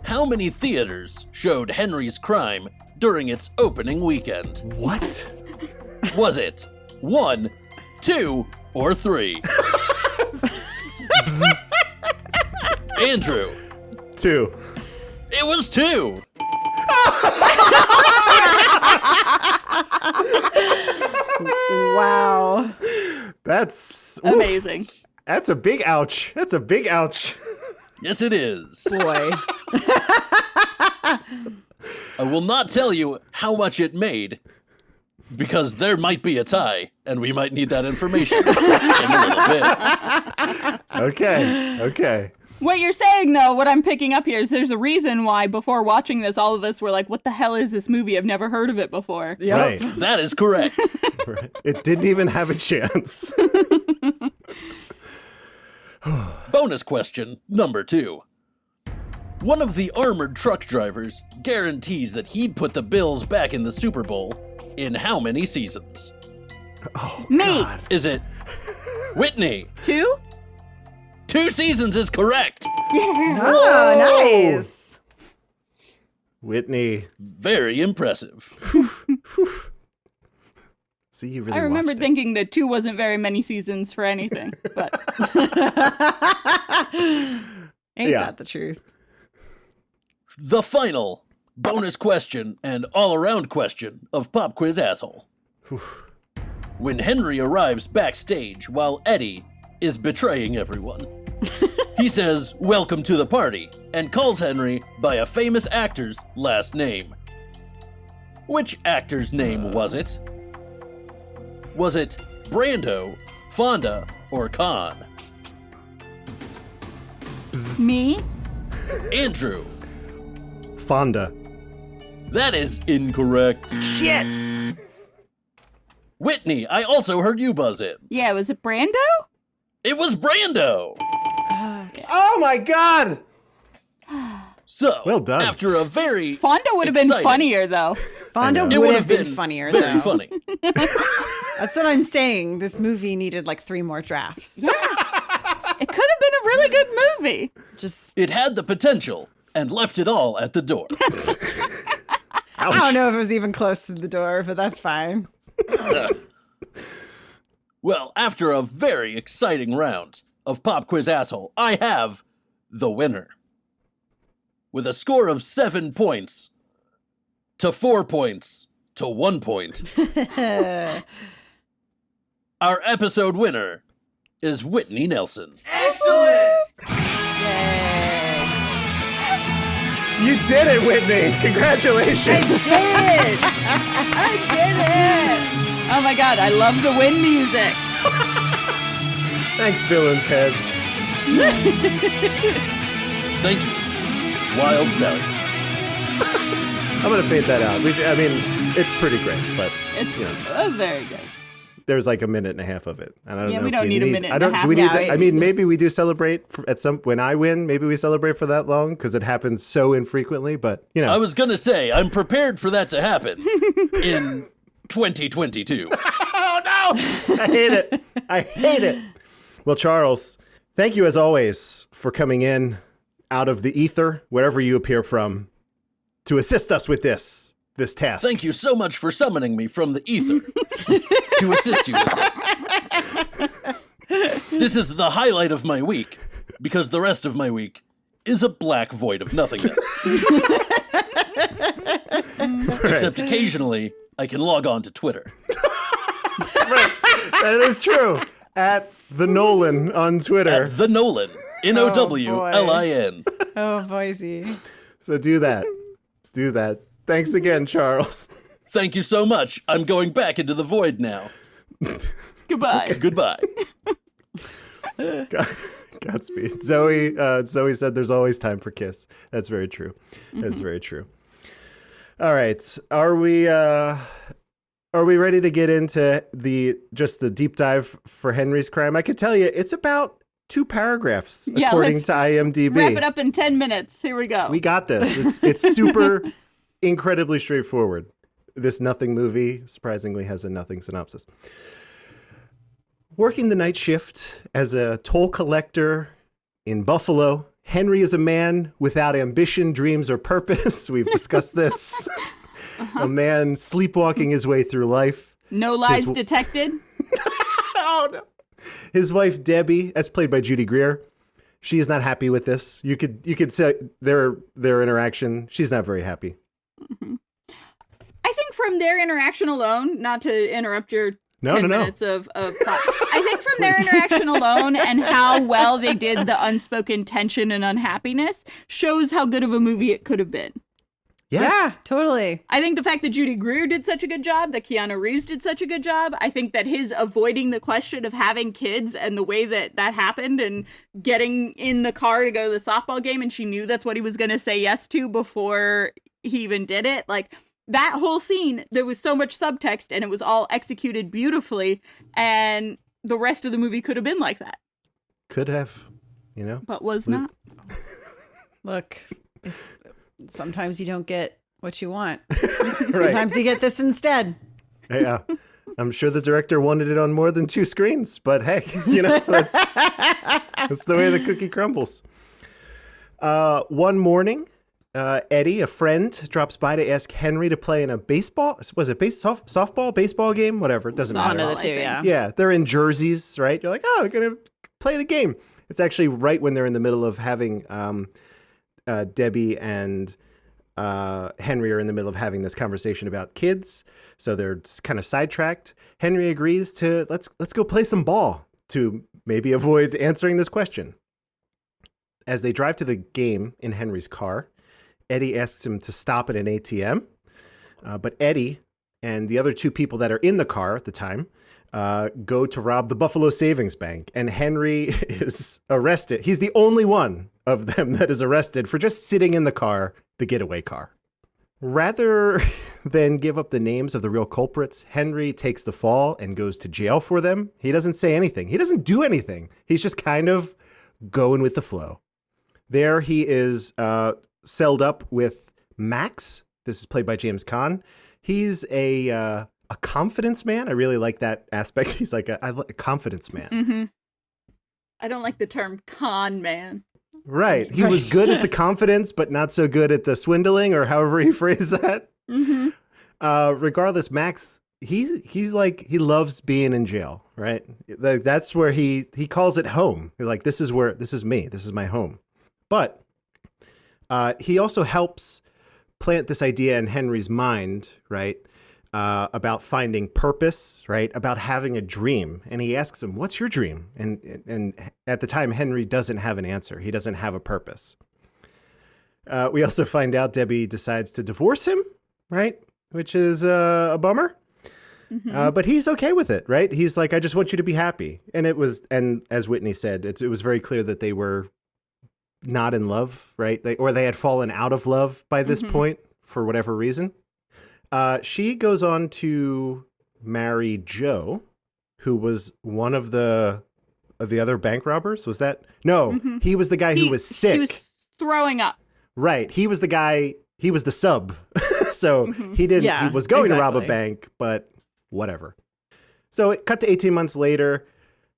how many theaters showed Henry's Crime during its opening weekend? What? Was it 1, 2, or 3? Andrew, 2. it was 2. Wow. That's Amazing. That's a big ouch. That's a big ouch. Yes, it is. Boy. I will not tell you how much it made, because there might be a tie, and we might need that information in a little bit. Okay. What you're saying, though, what I'm picking up here is there's a reason why before watching this, all of us were like, what the hell is this movie? I've never heard of it before. Yep. Right. That is correct. Right. It didn't even have a chance. Bonus question number 2. One of the armored truck drivers guarantees that he'd put the Bills back in the Super Bowl in how many seasons? Me. God. Is it Whitney? 2? 2 seasons is correct. Oh, nice. Whitney. Very impressive. See, you really I remember watched it. thinking that 2 wasn't very many seasons for anything, but Ain't Yeah. that the truth? The final bonus question and all-around question of Pop Quiz Asshole. When Henry arrives backstage while Eddie is betraying everyone, he says, "Welcome to the party," and calls Henry by a famous actor's last name. Which actor's name was it? Was it Brando, Fonda, or Khan? me? Andrew, Fonda. that is incorrect. Shit. Whitney, I also heard you buzz in. Yeah, was it Brando? It was Brando. Oh my God. So, Well done. after a very Fonda would have been Exciting. funnier, though. Fonda know. would it have been funnier, very though. funny. That's what I'm saying. This movie needed like 3 more drafts. It could have been a really good movie. Just, It had the potential and left it all at the door. I don't know if it was even close to the door, but that's fine. Well, after a very exciting round of Pop Quiz Asshole, I have the winner. With a score of 7 points to 4 points to 1 point. Our episode winner is Whitney Nelson. Excellent! You did it, Whitney. Congratulations. I did it! Oh my god, I love the wind music. Thanks, Bill and Ted. Thank you, Wild Stallions. I'm going to fade that out. I mean, it's pretty great, but It's very good. there's like a minute and a half of it. And I don't Yeah, know we if don't need a minute I and a don't. half. Do we need Yeah, that? I right. mean, maybe we do celebrate when I win. Maybe we celebrate for that long because it happens so infrequently. But you know, I was gonna say, I'm prepared for that to happen in 2022. I hate it. I hate it. Well, Charles, thank you as always for coming in out of the ether, wherever you appear from, to assist us with this task. Thank you so much for summoning me from the ether to assist you with this. This is the highlight of my week, because the rest of my week is a black void of nothingness. Except occasionally, I can log on to Twitter. That is true. At the Nolan on Twitter. At the Nolan. Nowlin. Oh, Boise. So do that. Do that. Thanks again, Charles. Thank you so much. I'm going back into the void now. Goodbye. Goodbye. God Godspeed. Zoe said there's always time for kiss. That's very true. That's very true. All right. Are we ready to get into the deep dive for Henry's crime? I could tell you it's about 2 paragraphs according to IMDb. Wrap it up in 10 minutes. Here we go. We got this. It's super incredibly straightforward. This nothing movie surprisingly has a nothing synopsis. Working the night shift as a toll collector in Buffalo, Henry is a man without ambition, dreams, or purpose. We've discussed this. A man sleepwalking his way through life. No lies detected. Oh, no. His wife, Debbie, that's played by Judy Greer. She is not happy with this. You could say their interaction. She's not very happy. Mm-hmm. I think from their interaction alone, not to interrupt your 10 minutes of plot. I think from their interaction alone and how well they did the unspoken tension and unhappiness shows how good of a movie it could have been. Yes. Yeah, totally. I think the fact that Judy Greer did such a good job, that Keanu Reeves did such a good job, I think that his avoiding the question of having kids and the way that happened and getting in the car to go to the softball game and she knew that's what he was going to say yes to before he even did it. Like, that whole scene, there was so much subtext and it was all executed beautifully, and the rest of the movie could have been like that. Could have, But was not. Look, sometimes you don't get what you want. Right. Sometimes you get this instead. Yeah. I'm sure the director wanted it on more than 2 screens, but hey, that's the way the cookie crumbles. One morning, Eddie, a friend, drops by to ask Henry to play in a softball, baseball game, whatever. It doesn't matter. One of the 2, yeah. Yeah, they're in jerseys, right? You're like, oh, they're going to play the game. It's actually right when they're in the middle of having Debbie and Henry are in the middle of having this conversation about kids. So they're kind of sidetracked. Henry agrees to let's go play some ball to maybe avoid answering this question. As they drive to the game in Henry's car, Eddie asks him to stop at an ATM. But Eddie and the other 2 people that are in the car at the time go to rob the Buffalo Savings Bank. And Henry is arrested. He's the only one of them that is arrested for just sitting in the car, the getaway car. Rather than give up the names of the real culprits, Henry takes the fall and goes to jail for them. He doesn't say anything. He doesn't do anything. He's just kind of going with the flow. There he is celled up with Max. This is played by James Caan. He's a confidence man. I really like that aspect. He's like a confidence man. Mm-hmm. I don't like the term con man. Right. He was good at the confidence, but not so good at the swindling, or however he phrased that. Mm-hmm. Regardless, Max, he's like, he loves being in jail, right? Like, that's where he calls it home. Like, this is me. This is my home. But he also helps plant this idea in Henry's mind, right? About finding purpose, right? About having a dream. And he asks him, what's your dream? And at the time, Henry doesn't have an answer. He doesn't have a purpose. We also find out Debbie decides to divorce him, right? Which is a bummer. Mm-hmm. But he's okay with it, right? He's like, I just want you to be happy. And as Whitney said, it was very clear that they were not in love, right? Or they had fallen out of love by this point for whatever reason. She goes on to marry Joe, who was one of the other bank robbers. Was that? No, he was the guy who was sick. He was throwing up. Right. He was the guy. He was the sub. So he didn't. Yeah, he was going to rob a exactly. bank, but whatever. So it cut to 18 months later.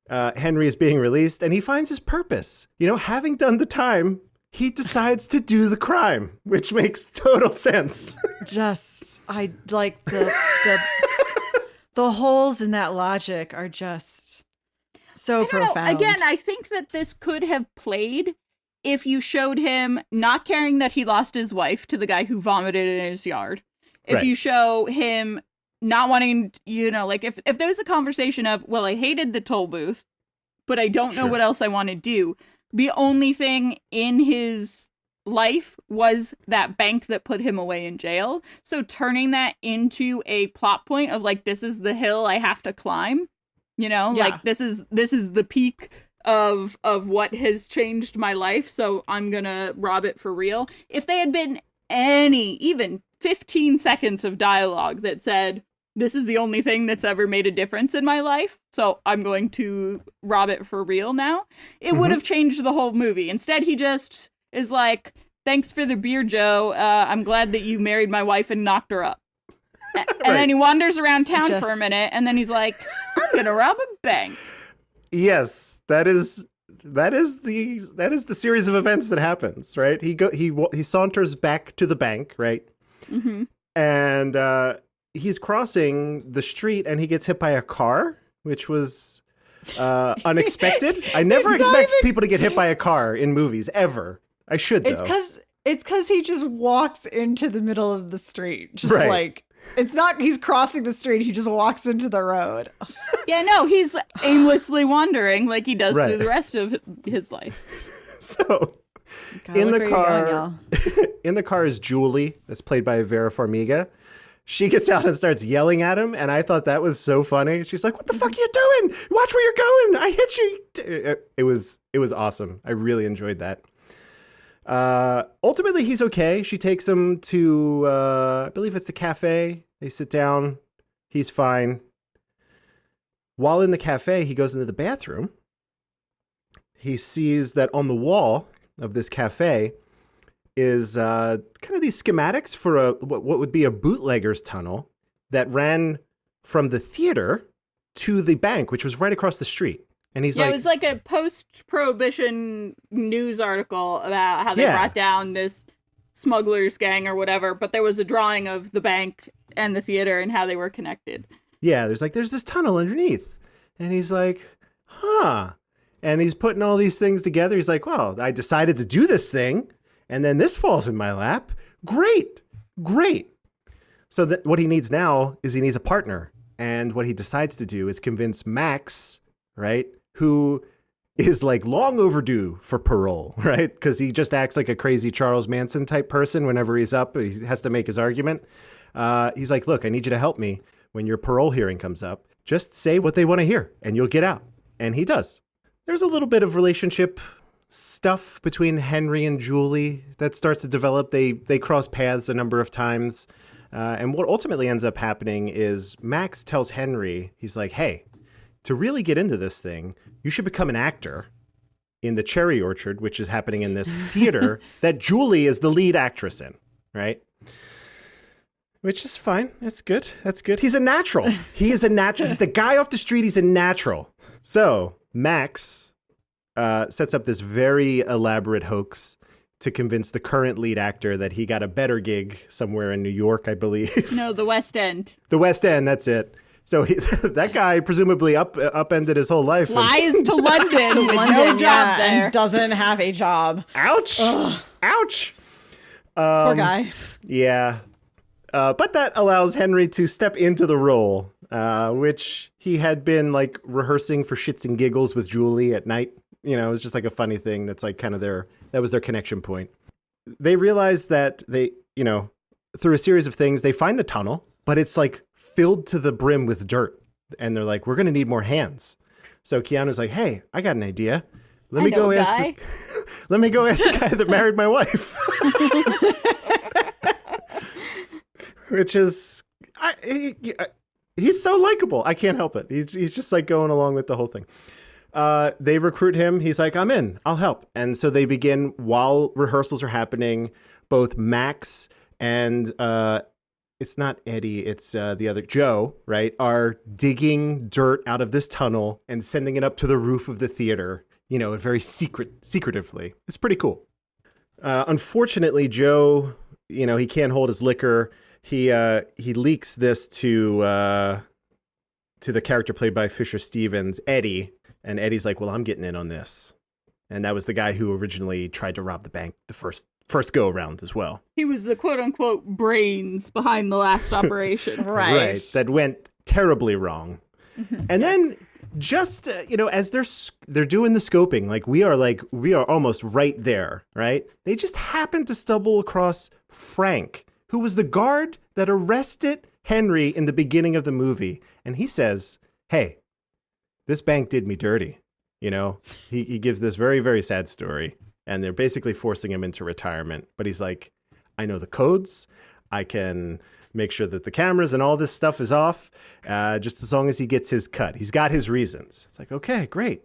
Henry is being released, and he finds his purpose. Having done the time, he decides to do the crime, which makes total sense. I like the holes in that logic are just so profound. Again, I think that this could have played if you showed him not caring that he lost his wife to the guy who vomited in his yard. If Right. you show him not wanting, like if there was a conversation of, well, I hated the toll booth, but I don't know Sure. what else I want to do. The only thing in his life was that bank that put him away in jail. So turning that into a plot point of like, this is the hill I have to climb, like this is the peak of what has changed my life, so I'm gonna rob it for real. If they had been even 15 seconds of dialogue that said, this is the only thing that's ever made a difference in my life, so I'm going to rob it for real now, it would have changed the whole movie. Instead, he just is like, thanks for the beer, Joe. I'm glad that you married my wife and knocked her up. And then he wanders around town for a minute, and then he's like, I'm gonna rob a bank. Yes, that is the series of events that happens, right? He saunters back to the bank, right? Mm-hmm. And he's crossing the street, and he gets hit by a car, which was unexpected. I never expect people to get hit by a car in movies ever. I should though. It's because he just walks into the middle of the street, just Right. like. It's not he's crossing the street, he just walks into the road. Yeah, no, he's aimlessly wandering like he does Right. through the rest of his life. So in the car, in the car is Julie, that's played by Vera Farmiga. She gets out and starts yelling at him, and I thought that was so funny. She's like, "What the fuck are you doing? Watch where you're going! I hit you!" It was awesome. I really enjoyed that. Ultimately, he's okay. She takes him to, I believe it's the cafe. They sit down. He's fine. While in the cafe, he goes into the bathroom. He sees that on the wall of this cafe is kind of these schematics for what would be a bootlegger's tunnel that ran from the theater to the bank, which was right across the street. And he's it was like a post-prohibition news article about how they brought down this smugglers gang or whatever, but there was a drawing of the bank and the theater and how they were connected. Yeah, there's this tunnel underneath. And he's like, huh. And he's putting all these things together. He's like, well, I decided to do this thing, and then this falls in my lap. Great. So what he needs now is he needs a partner. And what he decides to do is convince Max, right, who is like long overdue for parole, right? Because he just acts like a crazy Charles Manson type person whenever he's up. He has to make his argument. He's like, look, I need you to help me when your parole hearing comes up. Just say what they want to hear and you'll get out. And he does. There's a little bit of relationship stuff between Henry and Julie that starts to develop. They cross paths a number of times. And what ultimately ends up happening is Max tells Henry, he's like, hey, to really get into this thing, you should become an actor in the Cherry Orchard, which is happening in this theater that Julie is the lead actress in, right? Which is fine. That's good. He's a natural. He's the guy off the street. He's a natural. So Max sets up this very elaborate hoax to convince the current lead actor that he got a better gig somewhere in New York, I believe. No, the West End. The West End, that's it. So that guy presumably upended his whole life. Flies to London with no job there. And doesn't have a job. Ouch. Ugh. Ouch. Poor guy. Yeah. But that allows Henry to step into the role, which he had been like rehearsing for shits and giggles with Julie at night. You know, it was just like a funny thing that's like kind of that was their connection point. They realize that through a series of things, they find the tunnel, but it's like filled to the brim with dirt. And they're like, we're going to need more hands. So Keanu's like, hey, I got an idea. Let me go ask the guy that married my wife. Which is, he's so likable. I can't help it. He's just like going along with the whole thing. They recruit him. He's like, I'm in. I'll help. And so they begin, while rehearsals are happening, both Max and it's not Eddie, it's the other Joe, right, are digging dirt out of this tunnel and sending it up to the roof of the theater, very secretively. It's pretty cool. Unfortunately, Joe, he can't hold his liquor. He leaks this to the character played by Fisher Stevens, Eddie, and Eddie's like, well, I'm getting in on this. And that was the guy who originally tried to rob the bank the first go around as well. He was the quote unquote brains behind the last operation. Right. That went terribly wrong. And then just, as they're doing the scoping, we are almost right there, right? They just happened to stumble across Frank, who was the guard that arrested Henry in the beginning of the movie. And he says, hey, this bank did me dirty. You know, he gives this very, very sad story, and they're basically forcing him into retirement. But he's like, I know the codes. I can make sure that the cameras and all this stuff is off, just as long as he gets his cut. He's got his reasons. It's like, okay, great.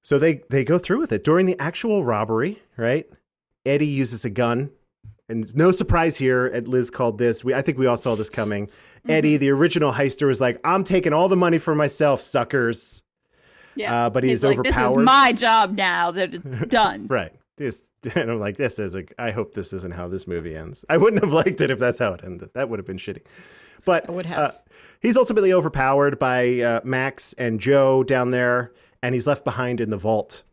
So they go through with it. During the actual robbery, right, Eddie uses a gun. And no surprise here, Liz called this. I think we all saw this coming. Eddie, the original heister, was like, I'm taking all the money for myself, suckers. Yeah. But he's like, overpowered. This is my job now that it's done. Right. And I'm like, I hope this isn't how this movie ends. I wouldn't have liked it if that's how it ended. That would have been shitty. But I would have. He's ultimately overpowered by Max and Joe down there, and he's left behind in the vault.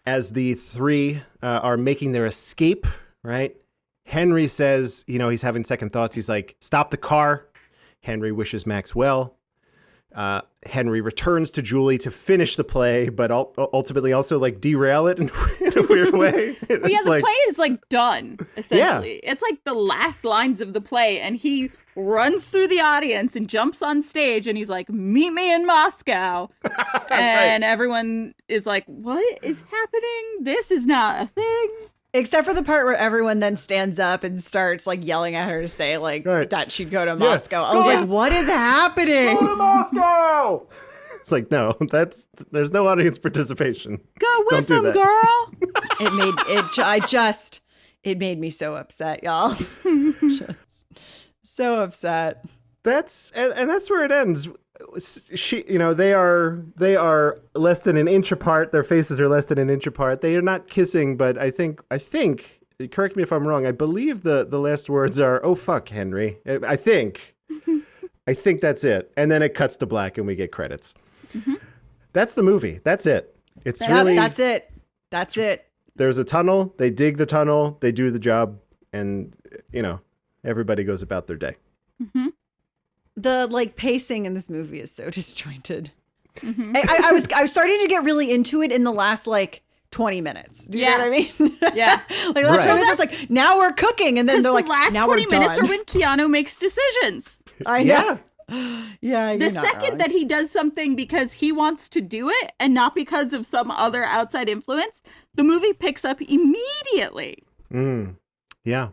As the three are making their escape, right? Henry says, he's having second thoughts. He's like, stop the car. Henry wishes Max well. Henry returns to Julie to finish the play, but ultimately also like derail it in a weird way. Well, the play is like done, essentially. Yeah. It's like the last lines of the play, and he runs through the audience and jumps on stage, and he's like, meet me in Moscow. And everyone is like, what is happening? This is not a thing. Except for the part where everyone then stands up and starts like yelling at her to say like that she'd go to Moscow. I was like, what is happening? Go to Moscow! It's like, no, there's no audience participation. Go with them, girl. It made me so upset, y'all. Just so upset. That's where it ends. They are less than an inch apart. Their faces are less than an inch apart. They are not kissing, but I think, correct me if I'm wrong, I believe the last words are, oh, fuck, Henry. I think that's it. And then it cuts to black and we get credits. Mm-hmm. That's the movie. That's it. That's it. There's a tunnel. They dig the tunnel. They do the job. And, everybody goes about their day. Mm-hmm. The pacing in this movie is so disjointed. Mm-hmm. I was starting to get really into it in the last 20 minutes. Do you know what I mean? Yeah. Last 20 minutes, it's now we're cooking, and then they're like, last now 20 we're done. minutes are when Keanu makes decisions. I know. Yeah. The second that he does something because he wants to do it and not because of some other outside influence, the movie picks up immediately. Yeah.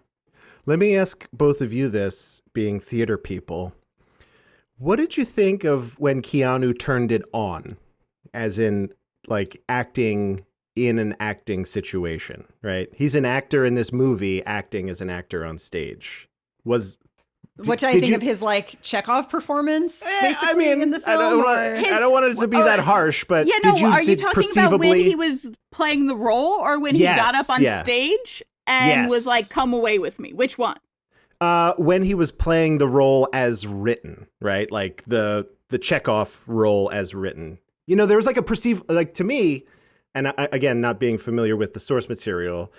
Let me ask both of you this, being theater people. What did you think of when Keanu turned it on, as in acting in an acting situation, right? He's an actor in this movie, acting as an actor on stage. Which I think of his Chekhov performance, basically, in the film. I don't want it to be that harsh, but are you talking about when he was playing the role or when he got up on stage and was like, come away with me? Which one? When he was playing the role as written, right? Like the Chekhov role as written. There was a perceived, to me, and again, not being familiar with the source material,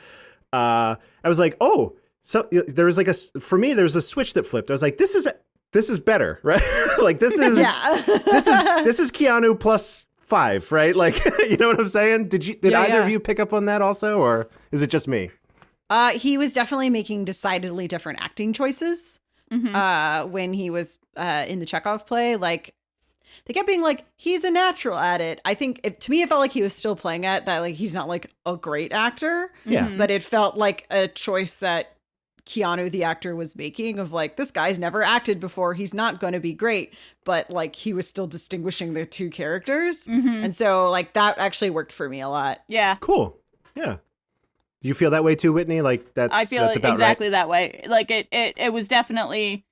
I was like, oh, so there was for me, there was a switch that flipped. I was like, this is better, right? This is this is Keanu plus 5, right? You know what I'm saying? Did either of you pick up on that also, or is it just me? He was definitely making decidedly different acting choices when he was in the Chekhov play. They kept being he's a natural at it. I think to me, it felt like he was still playing at that. He's not a great actor. Yeah. But it felt like a choice that Keanu, the actor, was making of this guy's never acted before. He's not going to be great. But he was still distinguishing the two characters. Mm-hmm. And so that actually worked for me a lot. Yeah. Cool. Yeah. Do you feel that way too, Whitney? I feel that's about exactly right? that way. It was definitely,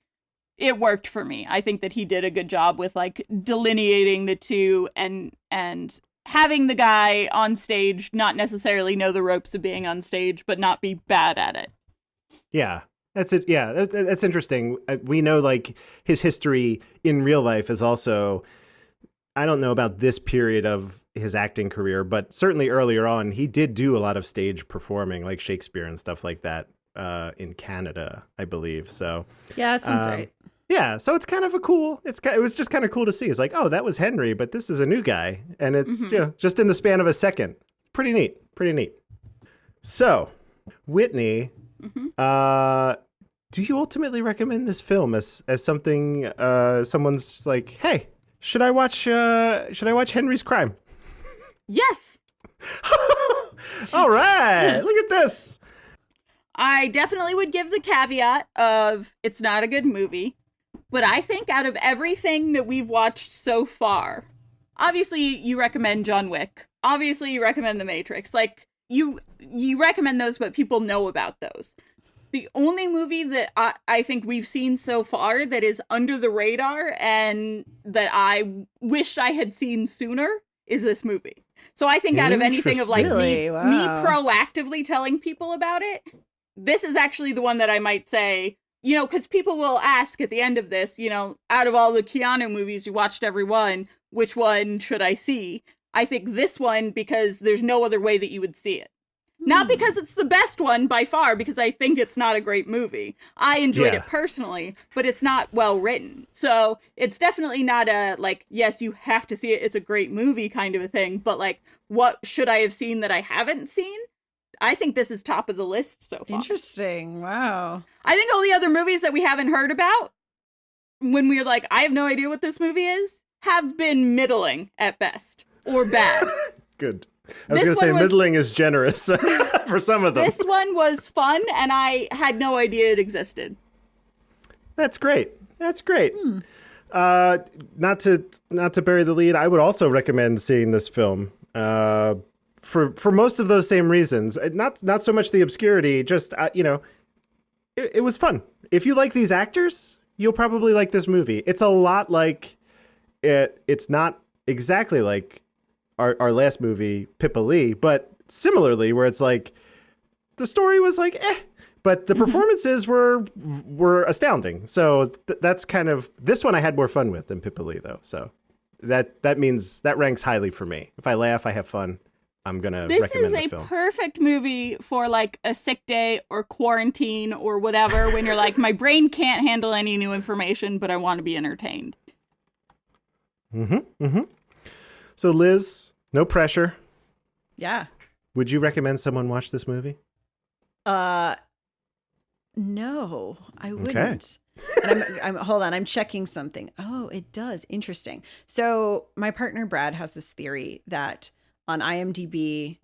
it worked for me. I think that he did a good job with delineating the two and having the guy on stage not necessarily know the ropes of being on stage, but not be bad at it. Yeah, that's it. Yeah, that's interesting. We know his history in real life is also, I don't know about this period of his acting career, but certainly earlier on, he did do a lot of stage performing, like Shakespeare and stuff like that, in Canada, I believe. So yeah, that sounds right. Yeah, so it's kind of it was just kind of cool to see. It's like, oh, that was Henry, but this is a new guy, and it's just in the span of a second. Pretty neat. So, Whitney, do you ultimately recommend this film as something someone's like, hey? Should I watch Henry's Crime? Yes. All right. Look at this. I definitely would give the caveat of it's not a good movie, but I think out of everything that we've watched so far, obviously you recommend John Wick. Obviously you recommend The Matrix. Like you recommend those, but people know about those. The only movie that I think we've seen so far that is under the radar and that I wished I had seen sooner is this movie. So I think out of anything of like Really? me Wow. proactively telling people about it, this is actually the one that I might say, you know, because people will ask at the end of this, you know, out of all the Keanu movies, you watched every one, which one should I see? I think this one because there's no other way that you would see it. Not because it's the best one by far, because I think it's not a great movie. I enjoyed it personally, but it's not well written. So it's definitely not a, like, yes, you have to see it, it's a great movie kind of a thing. But, like, what should I have seen that I haven't seen? I think this is top of the list so far. Interesting. Wow. I think all the other movies that we haven't heard about, when we're like, I have no idea what this movie is, have been middling at best. Or bad. Good. I was going to say middling is generous for some of them. This one was fun, and I had no idea it existed. That's great. That's great. Not to bury the lead, I would also recommend seeing this film for most of those same reasons. Not so much the obscurity, just you know, it was fun. If you like these actors, you'll probably like this movie. It's a lot like it. It's not exactly like our last movie, Pippa Lee, but similarly, where it's like the story was like, but the performances were astounding. So that's kind of, this one I had more fun with than Pippa Lee, though. So that means that ranks highly for me. If I laugh, I have fun, I'm gonna recommend the film. This is a perfect movie for like a sick day or quarantine or whatever, when you're like, my brain can't handle any new information, but I want to be entertained. So Liz, no pressure. Yeah. Would you recommend someone watch this movie? No, I wouldn't. And I'm hold on, I'm checking something. Oh, it does. Interesting. So my partner Brad has this theory that on IMDb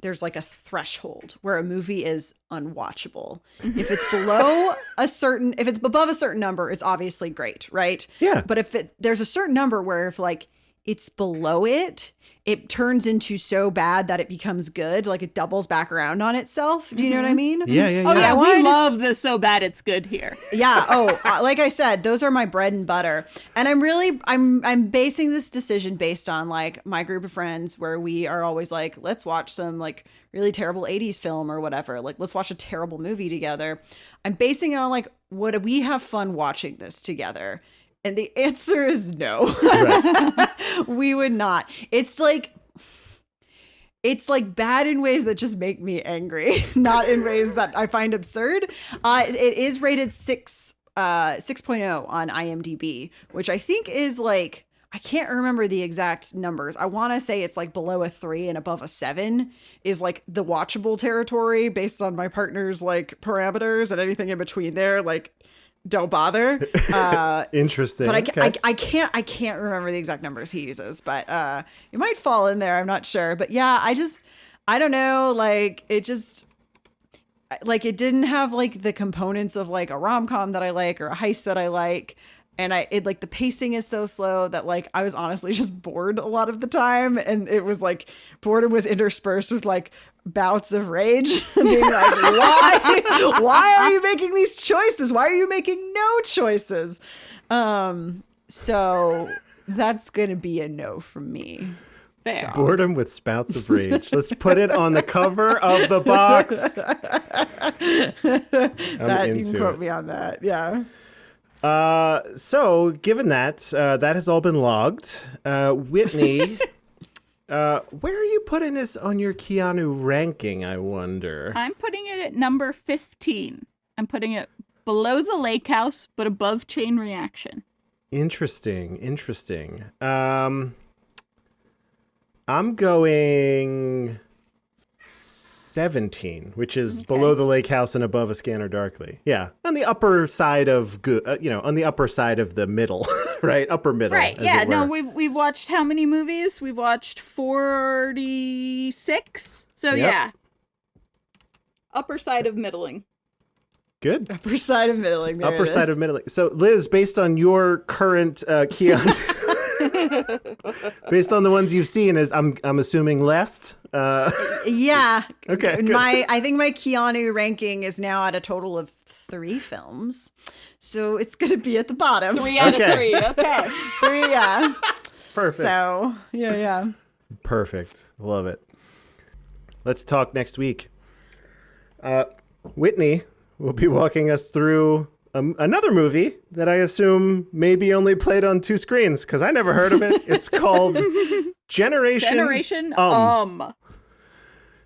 there's like a threshold where a movie is unwatchable. If it's if it's above a certain number, it's obviously great, right? Yeah. But if there's a certain number where if like it's below it, it turns into so bad that it becomes good, like it doubles back around on itself. Do you know what I mean? Yeah. Oh yeah, I wanted we to love this so bad it's good here. Yeah. Oh, like I said, those are my bread and butter. And I'm basing this decision based on like my group of friends where we are always like, let's watch some like really terrible 80s film or whatever. Like, let's watch a terrible movie together. I'm basing it on like, would we have fun watching this together? And the answer is no. Right. We would not. It's like bad in ways that just make me angry, not in ways that I find absurd. It is rated 6.0 on IMDb, which I think is like, I can't remember the exact numbers. I want to say it's like below a 3 and above a 7 is like the watchable territory based on my partner's like parameters, and anything in between there, like, don't bother. Interesting. But Okay. I can't remember the exact numbers he uses, but it might fall in there. I'm not sure. But yeah, I don't know. Like it it didn't have like the components of like a rom-com that I like or a heist that I like. And the pacing is so slow that like I was honestly just bored a lot of the time. And it was like boredom was interspersed with like bouts of rage, being like, why are you making these choices? Why are you making no choices? So that's gonna be a no from me. Fair. Boredom with spouts of rage. Let's put it on the cover of the box. You can quote me on that. Yeah. So given that, that has all been logged. Whitney, where are you putting this on your Keanu ranking, I wonder? I'm putting it at number 15. I'm putting it below The Lake House, but above Chain Reaction. Interesting. I'm going 17, which is below the lake house and above a scanner darkly. Yeah, on the upper side of good, on the upper side of the middle, right? Upper middle. Right. as Yeah. it No, were. we've watched how many movies? We've watched 46. So Yep. yeah. Upper side of middling. Good. Upper side of middling. There Upper it side is. of middle. So, Liz, based on your current Keanu, based on the ones you've seen, I'm assuming last. Yeah. Okay, good. I think my Keanu ranking is now at a total of 3 films. So it's going to be at the bottom. 3 out Okay. of 3. Okay. 3, yeah. Perfect. So, yeah. Perfect. Love it. Let's talk next week. Whitney will be walking us through another movie that I assume maybe only played on 2 screens because I never heard of it. It's called Generation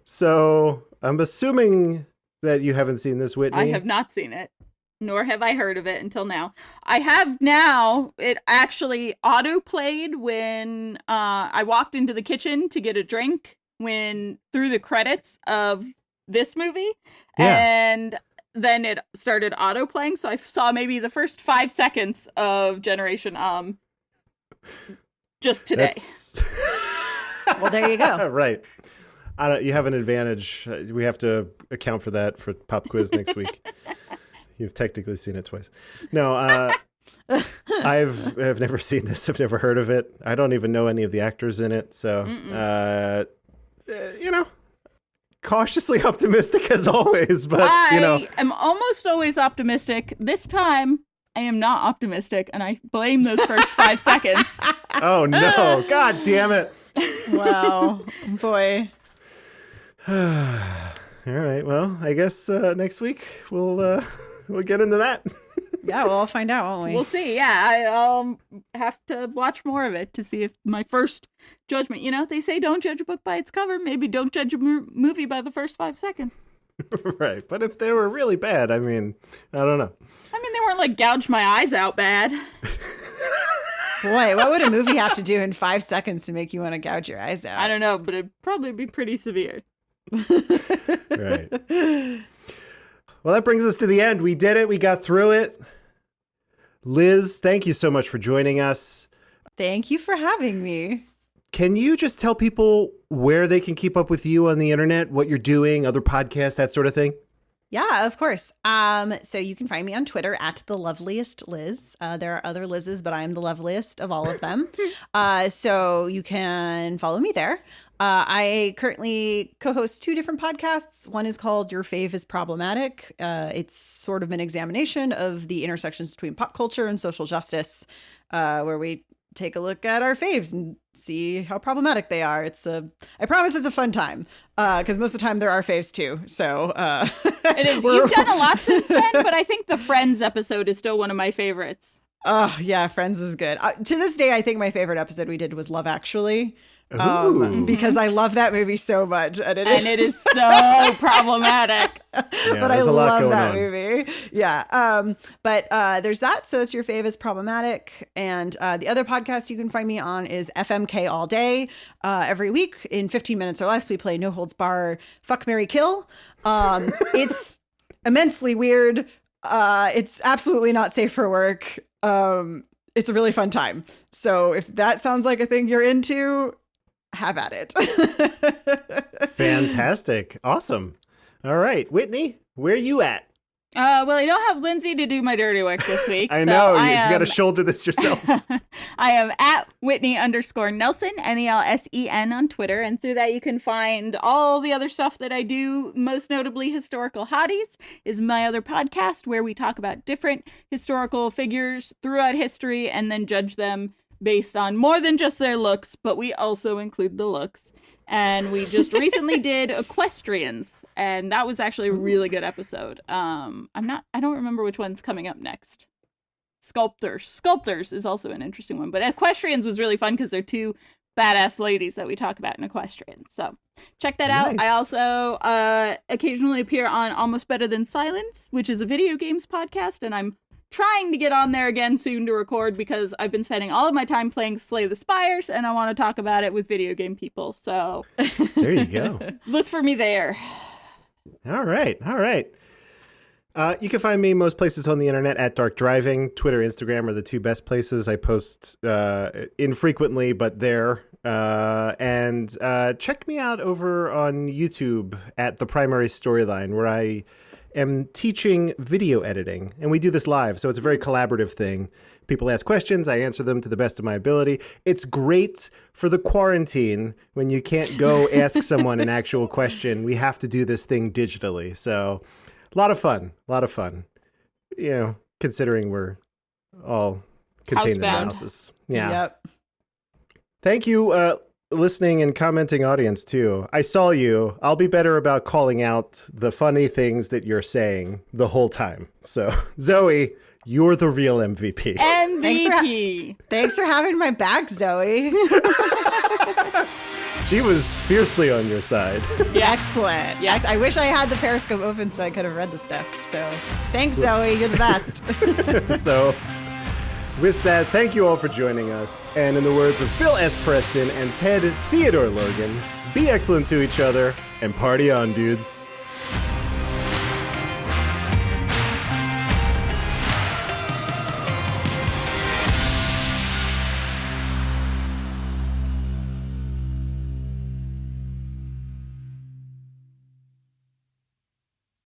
So I'm assuming that you haven't seen this, Whitney. I have not seen it, nor have I heard of it until now. I have now. It actually auto-played when I walked into the kitchen to get a drink through the credits of this movie. Yeah. And then it started auto-playing, so I saw maybe the first 5 seconds of Generation just today. That's... Well, there you go. Right. You have an advantage. We have to account for that for pop quiz next week. You've technically seen it twice. No, I've never seen this. I've never heard of it. I don't even know any of the actors in it. So, cautiously optimistic as always. But I am almost always optimistic. This time, I am not optimistic, and I blame those first 5 seconds. oh no! God damn it! Wow. Boy. All right. Well, I guess next week we'll get into that. Yeah, well, I'll find out, won't we? We'll see. Yeah, I'll have to watch more of it to see if my first judgment. They say don't judge a book by its cover. Maybe don't judge a movie by the first 5 seconds. Right. But if they were really bad, I mean, I don't know. I mean, they weren't like gouge my eyes out bad. Boy, what would a movie have to do in 5 seconds to make you want to gouge your eyes out? I don't know, but it'd probably be pretty severe. Right. Well, that brings us to the end. We did it. We got through it. Liz, thank you so much for joining us. Thank you for having me. Can you just tell people where they can keep up with you on the internet, what you're doing, other podcasts, that sort of thing? Yeah, of course. So you can find me on Twitter at the loveliest Liz. There are other Liz's, but I'm the loveliest of all of them. So you can follow me there. I currently co-host 2 different podcasts. One is called Your Fave is Problematic. It's sort of an examination of the intersections between pop culture and social justice, where we take a look at our faves and see how problematic they are. I promise it's a fun time, because most of the time there are faves too. So It is. You've done a lot since then, but I think the Friends episode is still one of my favorites. Oh yeah, Friends is good. To this day, I think my favorite episode we did was Love Actually. Ooh. Because I love that movie so much, and it is so problematic. Yeah, but I there's a lot love going that on. movie. Yeah. But there's that. So it's Your Fave is Problematic. And the other podcast you can find me on is FMK All Day. Every week in 15 minutes or less, we play No Holds Bar Fuck, Marry, Kill. It's immensely weird. It's absolutely not safe for work. It's a really fun time. So if that sounds like a thing you're into, have at it. Fantastic. Awesome. All right. Whitney, where you at? Well, I don't have Lindsay to do my dirty work this week. I so know. I You got to am- shoulder this yourself. I am at Whitney_Nelson, NELSEN on Twitter. And through that, you can find all the other stuff that I do, most notably Historical Hotties is my other podcast where we talk about different historical figures throughout history and then judge them based on more than just their looks, but we also include the looks. And we just recently did Equestrians, and that was actually a really good episode. I don't remember which one's coming up next. Sculptors is also an interesting one, but Equestrians was really fun because they're 2 badass ladies that we talk about in Equestrians. So check that out. Nice. I also occasionally appear on Almost Better Than Silence, which is a video games podcast, and I'm trying to get on there again soon to record because I've been spending all of my time playing Slay the Spires, and I want to talk about it with video game people. So There you go. look for me there. All right. You can find me most places on the internet at Dark Driving. Twitter, Instagram are the two best places. I post infrequently, but there. And check me out over on YouTube at The Primary Storyline, where I am teaching video editing. And we do this live, so it's a very collaborative thing. People ask questions, I answer them to the best of my ability. It's great for the quarantine when you can't go ask someone an actual question. We have to do this thing digitally. So a lot of fun. You know, considering we're all contained in our Housebound. houses. Yeah. Yep. Thank you, listening and commenting audience, too. I saw you. I'll be better about calling out the funny things that you're saying the whole time. So, Zoe, you're the real MVP. MVP. Thanks for having my back, Zoe. She was fiercely on your side. Excellent. Yeah, I wish I had the Periscope open so I could have read the stuff. So thanks, Zoe. You're the best. So, with that, thank you all for joining us. And in the words of Bill S. Preston and Ted Theodore Logan, be excellent to each other and party on, dudes.